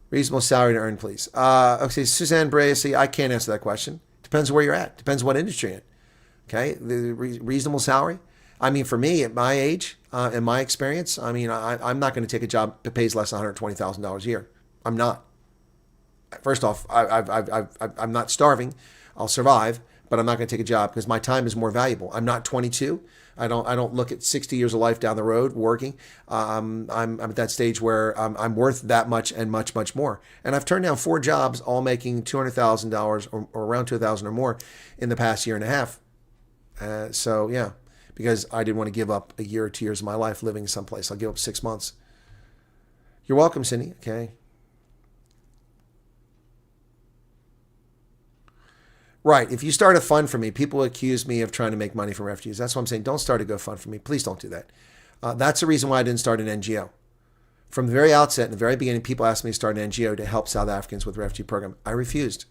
reasonable salary to earn, please. Okay, Suzanne Bracy, I can't answer that question. Depends where you're at. Depends what industry you're in. Okay, the reasonable salary. I mean, for me, at my age, in my experience, I mean, I'm not going to take a job that pays less than $120,000 a year. I'm not. First off, I'm not starving. I'll survive, but I'm not going to take a job because my time is more valuable. I'm not 22. I don't look at 60 years of life down the road working. I'm at that stage where I'm worth that much and much, much more. And I've turned down 4 jobs, all making $200,000 or around $200,000 or more in the past year and a half. So yeah, because I didn't want to give up a year or 2 years of my life living someplace. I'll give up 6 months. You're welcome, Cindy. Okay. Right. If you start a fund for me, people accuse me of trying to make money from refugees. That's why I'm saying don't start a GoFundMe. Please don't do that. That's the reason why I didn't start an NGO. From the very outset, in the very beginning, people asked me to start an NGO to help South Africans with the refugee program. I refused.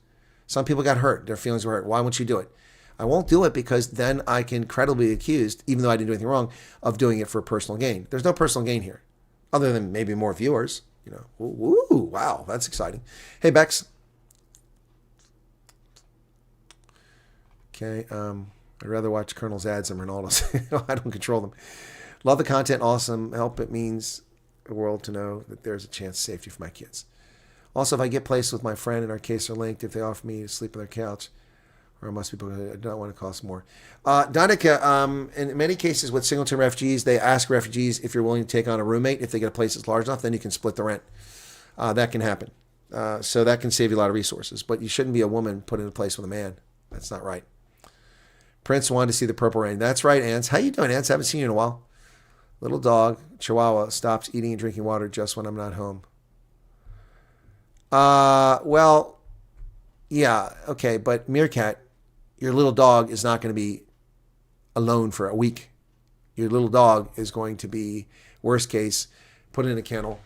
Some people got hurt. Their feelings were hurt. Why won't you do it? I won't do it because then I can credibly be accused, even though I didn't do anything wrong, of doing it for personal gain. There's no personal gain here, other than maybe more viewers. You know, ooh, wow, that's exciting. Hey, Bex. Okay, I'd rather watch Colonel's ads than Ronaldo's. I don't control them. Love the content, awesome. Help, it means the world to know that there's a chance of safety for my kids. Also, if I get placed with my friend and our case are linked, if they offer me to sleep on their couch, or must be booked, I don't want to cost more. Donica, in many cases with singleton refugees, they ask refugees if you're willing to take on a roommate. If they get a place that's large enough, then you can split the rent. That can happen. So that can save you a lot of resources. But you shouldn't be a woman put in a place with a man. That's not right. Prince wanted to see the purple rain. That's right, Ants. How you doing, Ants? Haven't seen you in a while. Little dog, Chihuahua, stops eating and drinking water just when I'm not home. Well, yeah, okay, but Meerkat, your little dog is not going to be alone for a week. Your little dog is going to be, worst case, put in a kennel,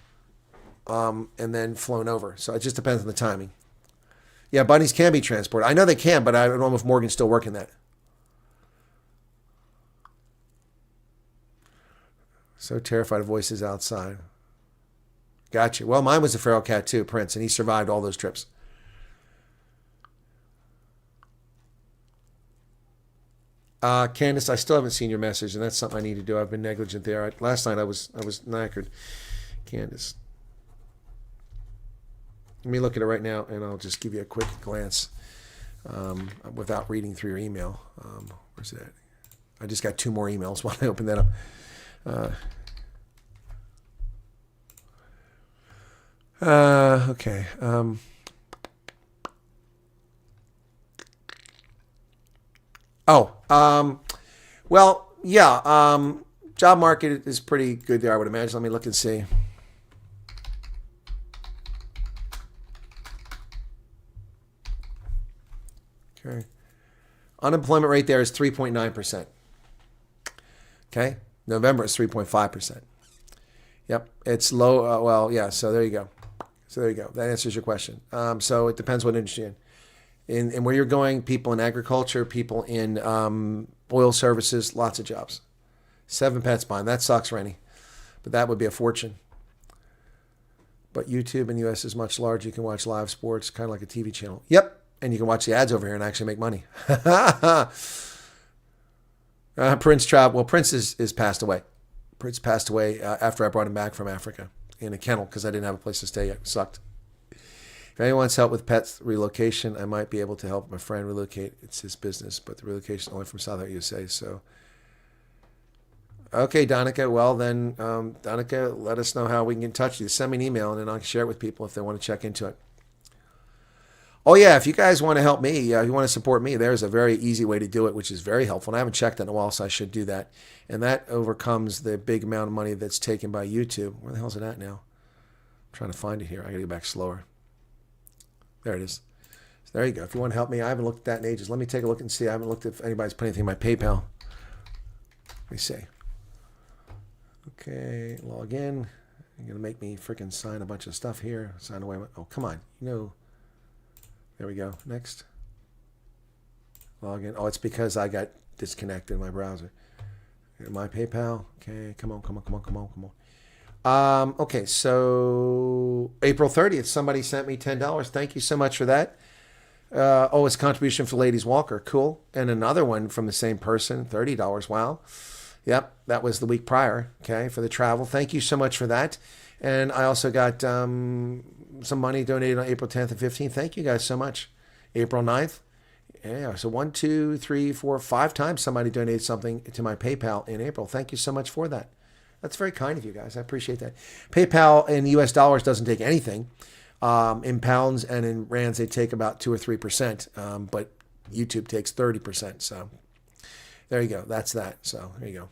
and then flown over. So it just depends on the timing. Yeah, bunnies can be transported. I know they can, but I don't know if Morgan's still working that. So terrified of voices outside. Gotcha. Well, mine was a feral cat too, Prince, and he survived all those trips. Candace, I still haven't seen your message, and that's something I need to do. I've been negligent there. Last night I was knackered. Candace. Let me look at it right now, and I'll just give you a quick glance without reading through your email. Where's that? I just got 2 more emails when I open that up. Okay. Well, yeah. Job market is pretty good there, I would imagine. Let me look and see. Okay. Unemployment rate there is 3.9%. Okay. November is 3.5%. Yep. It's low. Well, yeah. So there you go. That answers your question. So it depends what industry you're in. And where you're going, people in agriculture, people in oil services, lots of jobs. 7 pets behind. That sucks, Rennie. But that would be a fortune. But YouTube in the U.S. is much larger. You can watch live sports, kind of like a TV channel. Yep. And you can watch the ads over here and actually make money. Prince travel. Well, Prince is passed away. Prince passed away after I brought him back from Africa in a kennel because I didn't have a place to stay yet. It sucked. If anyone wants help with pets relocation, I might be able to help my friend relocate. It's his business, but the relocation is only from South USA. So, okay, Donica. Well, then, Donica, let us know how we can get in touch with you. Send me an email, and then I'll share it with people if they want to check into it. Oh yeah, if you guys want to help me, if you want to support me, there's a very easy way to do it, which is very helpful. And I haven't checked in a while, so I should do that. And that overcomes the big amount of money that's taken by YouTube. Where the hell's it at now? I'm trying to find it here. I gotta go back slower. There it is. So there you go. If you want to help me, I haven't looked at that in ages. Let me take a look and see. I haven't looked if anybody's put anything in my PayPal. Let me see. Okay, log in. You're gonna make me freaking sign a bunch of stuff here. Sign away. Oh, come on. There we go. Next. Log in. Oh, it's because I got disconnected in my browser. My PayPal. Okay, come on. Okay, so April 30th, somebody sent me $10. Thank you so much for that. It's contribution for Ladies Walker. Cool. And another one from the same person, $30. Wow. Yep, that was the week prior, okay, for the travel. Thank you so much for that. And I also got some money donated on April 10th and 15th. Thank you guys so much. April 9th. Yeah, so 1, 2, 3, 4, 5 times somebody donated something to my PayPal in April. Thank you so much for that. That's very kind of you guys. I appreciate that. PayPal in US dollars doesn't take anything. In pounds and in rands, they take about 2 or 3%. But YouTube takes 30%. So there you go. That's that. So there you go.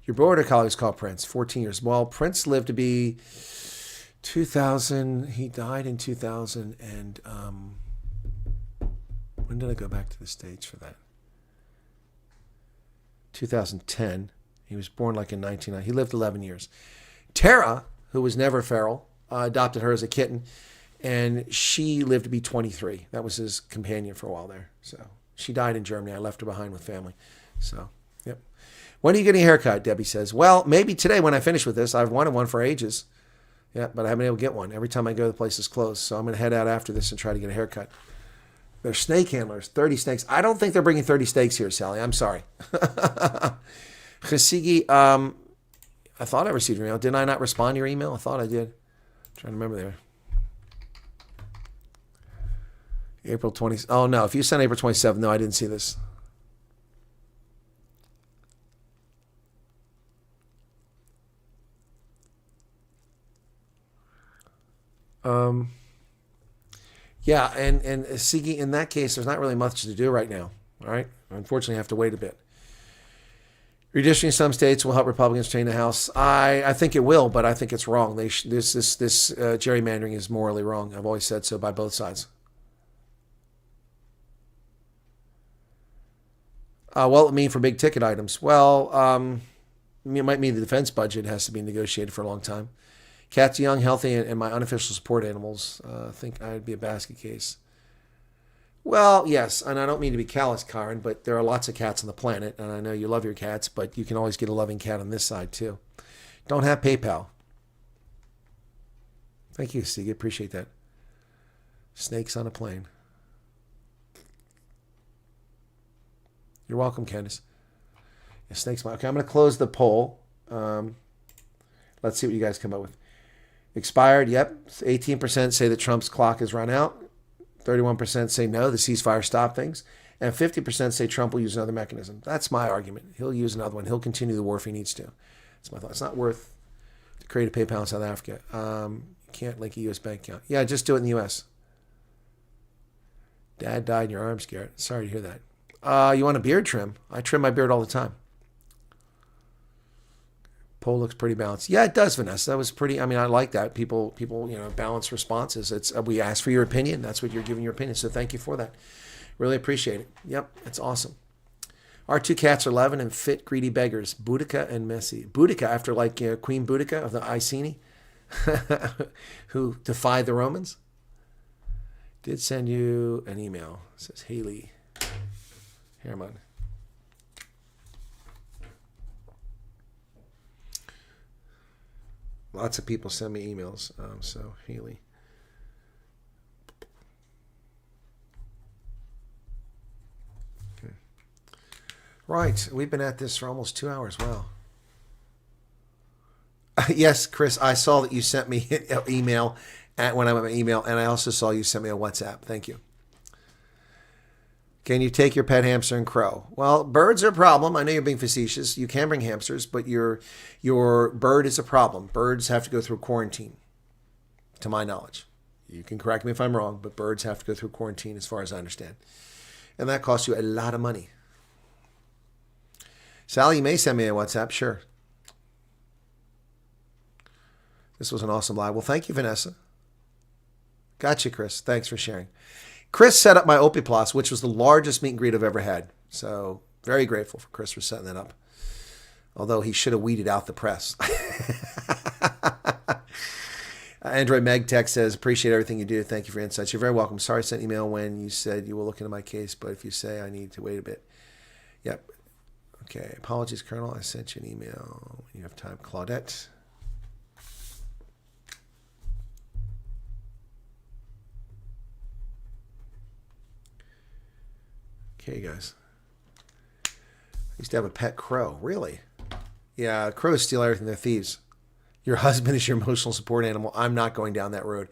Your border collie is called Prince, 14 years. Well, Prince lived to be 2000. He died in 2000. And when did I go back to the States for that? 2010. He was born like in 1990. He lived 11 years. Tara, who was never feral, adopted her as a kitten. And she lived to be 23. That was his companion for a while there. So she died in Germany. I left her behind with family. So, yep. When are you getting a haircut? Debbie says. Well, maybe today when I finish with this. I've wanted one for ages. Yeah, but I haven't been able to get one. Every time I go, the place is closed. So I'm going to head out after this and try to get a haircut. They're snake handlers, 30 snakes. I don't think they're bringing 30 snakes here, Sally. I'm sorry. Chasigi, I thought I received your email. Didn't I not respond to your email? I thought I did. I'm trying to remember there. April 20th. Oh, no. If you sent April 27th, no, I didn't see this. Yeah, and Sigi, in that case, there's not really much to do right now. All right? Unfortunately, I have to wait a bit. Redistricting in some states will help Republicans retain the House. I think it will, but I think it's wrong. This gerrymandering is morally wrong. I've always said so by both sides. What will it mean for big ticket items? Well, it might mean the defense budget has to be negotiated for a long time. Cats young, healthy, and my unofficial support animals. I think I'd be a basket case. Well, yes, and I don't mean to be callous, Karen, but there are lots of cats on the planet, and I know you love your cats, but you can always get a loving cat on this side, too. Don't have PayPal. Thank you, Steve. Appreciate that. Snakes on a plane. You're welcome, Candace. Yeah, snakes. Okay, I'm going to close the poll. Let's see what you guys come up with. Expired, yep. 18% say that Trump's clock has run out. 31% say no, the ceasefire stopped things. And 50% say Trump will use another mechanism. That's my argument. He'll use another one. He'll continue the war if he needs to. That's my thought. It's not worth to create a PayPal in South Africa. You can't link a U.S. bank account. Yeah, just do it in the U.S. Dad died in your arms, Garrett. Sorry to hear that. You want a beard trim? I trim my beard all the time. Poll looks pretty balanced. Yeah, it does, Vanessa. That was pretty. I mean, I like that. People, balance responses. It's we ask for your opinion. That's what you're giving your opinion. So thank you for that. Really appreciate it. Yep, it's awesome. Our two cats are 11 and fit, greedy beggars, Boudica and Messi. Boudica, after Queen Boudica of the Iceni, who defied the Romans. Did send you an email. It says, Haley. Here, I'm on. Lots of people send me emails. So, Haley. Okay. Right. We've been at this for almost 2 hours. Wow. Yes, Chris, I saw that you sent me an email when I went my email, and I also saw you sent me a WhatsApp. Thank you. Can you take your pet hamster and crow? Well, birds are a problem. I know you're being facetious. You can bring hamsters, but your bird is a problem. Birds have to go through quarantine, to my knowledge. You can correct me if I'm wrong, but birds have to go through quarantine as far as I understand. And that costs you a lot of money. Sally, you may send me a WhatsApp, sure. This was an awesome live. Well, thank you, Vanessa. Gotcha, Chris. Thanks for sharing. Chris set up my Opiplas, which was the largest meet and greet I've ever had. So very grateful for Chris for setting that up. Although he should have weeded out the press. Android Megtech says, appreciate everything you do. Thank you for your insights. You're very welcome. Sorry I sent an email when you said you will look into my case, but if you say I need to wait a bit. Yep. Okay. Apologies, Colonel. I sent you an email when you have time. Claudette. Okay, guys. I used to have a pet crow. Really? Yeah, crows steal everything. They're thieves. Your husband is your emotional support animal. I'm not going down that road.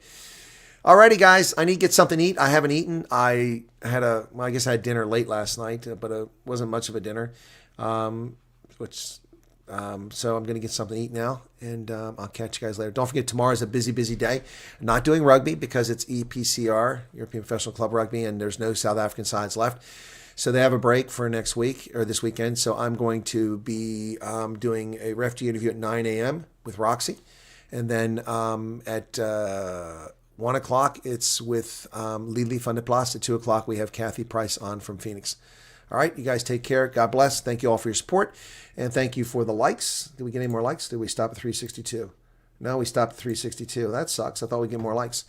Alrighty, guys. I need to get something to eat. I haven't eaten. I guess I had dinner late last night, but it wasn't much of a dinner. So I'm going to get something to eat now, and I'll catch you guys later. Don't forget, tomorrow's a busy, busy day. I'm not doing rugby because it's EPCR, European Professional Club Rugby, and there's no South African sides left. So they have a break for next week or this weekend. So I'm going to be doing a refugee interview at 9 a.m. with Roxy. And then at 1 o'clock, it's with Lili van der Plas. At 2 o'clock, we have Kathy Price on from Phoenix. All right, you guys take care. God bless. Thank you all for your support. And thank you for the likes. Did we get any more likes? Did we stop at 362? No, we stopped at 362. That sucks. I thought we'd get more likes.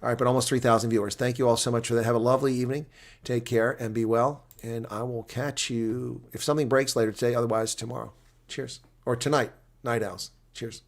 All right, but almost 3,000 viewers. Thank you all so much for that. Have a lovely evening. Take care and be well. And I will catch you if something breaks later today, otherwise tomorrow. Cheers. Or tonight, night owls. Cheers.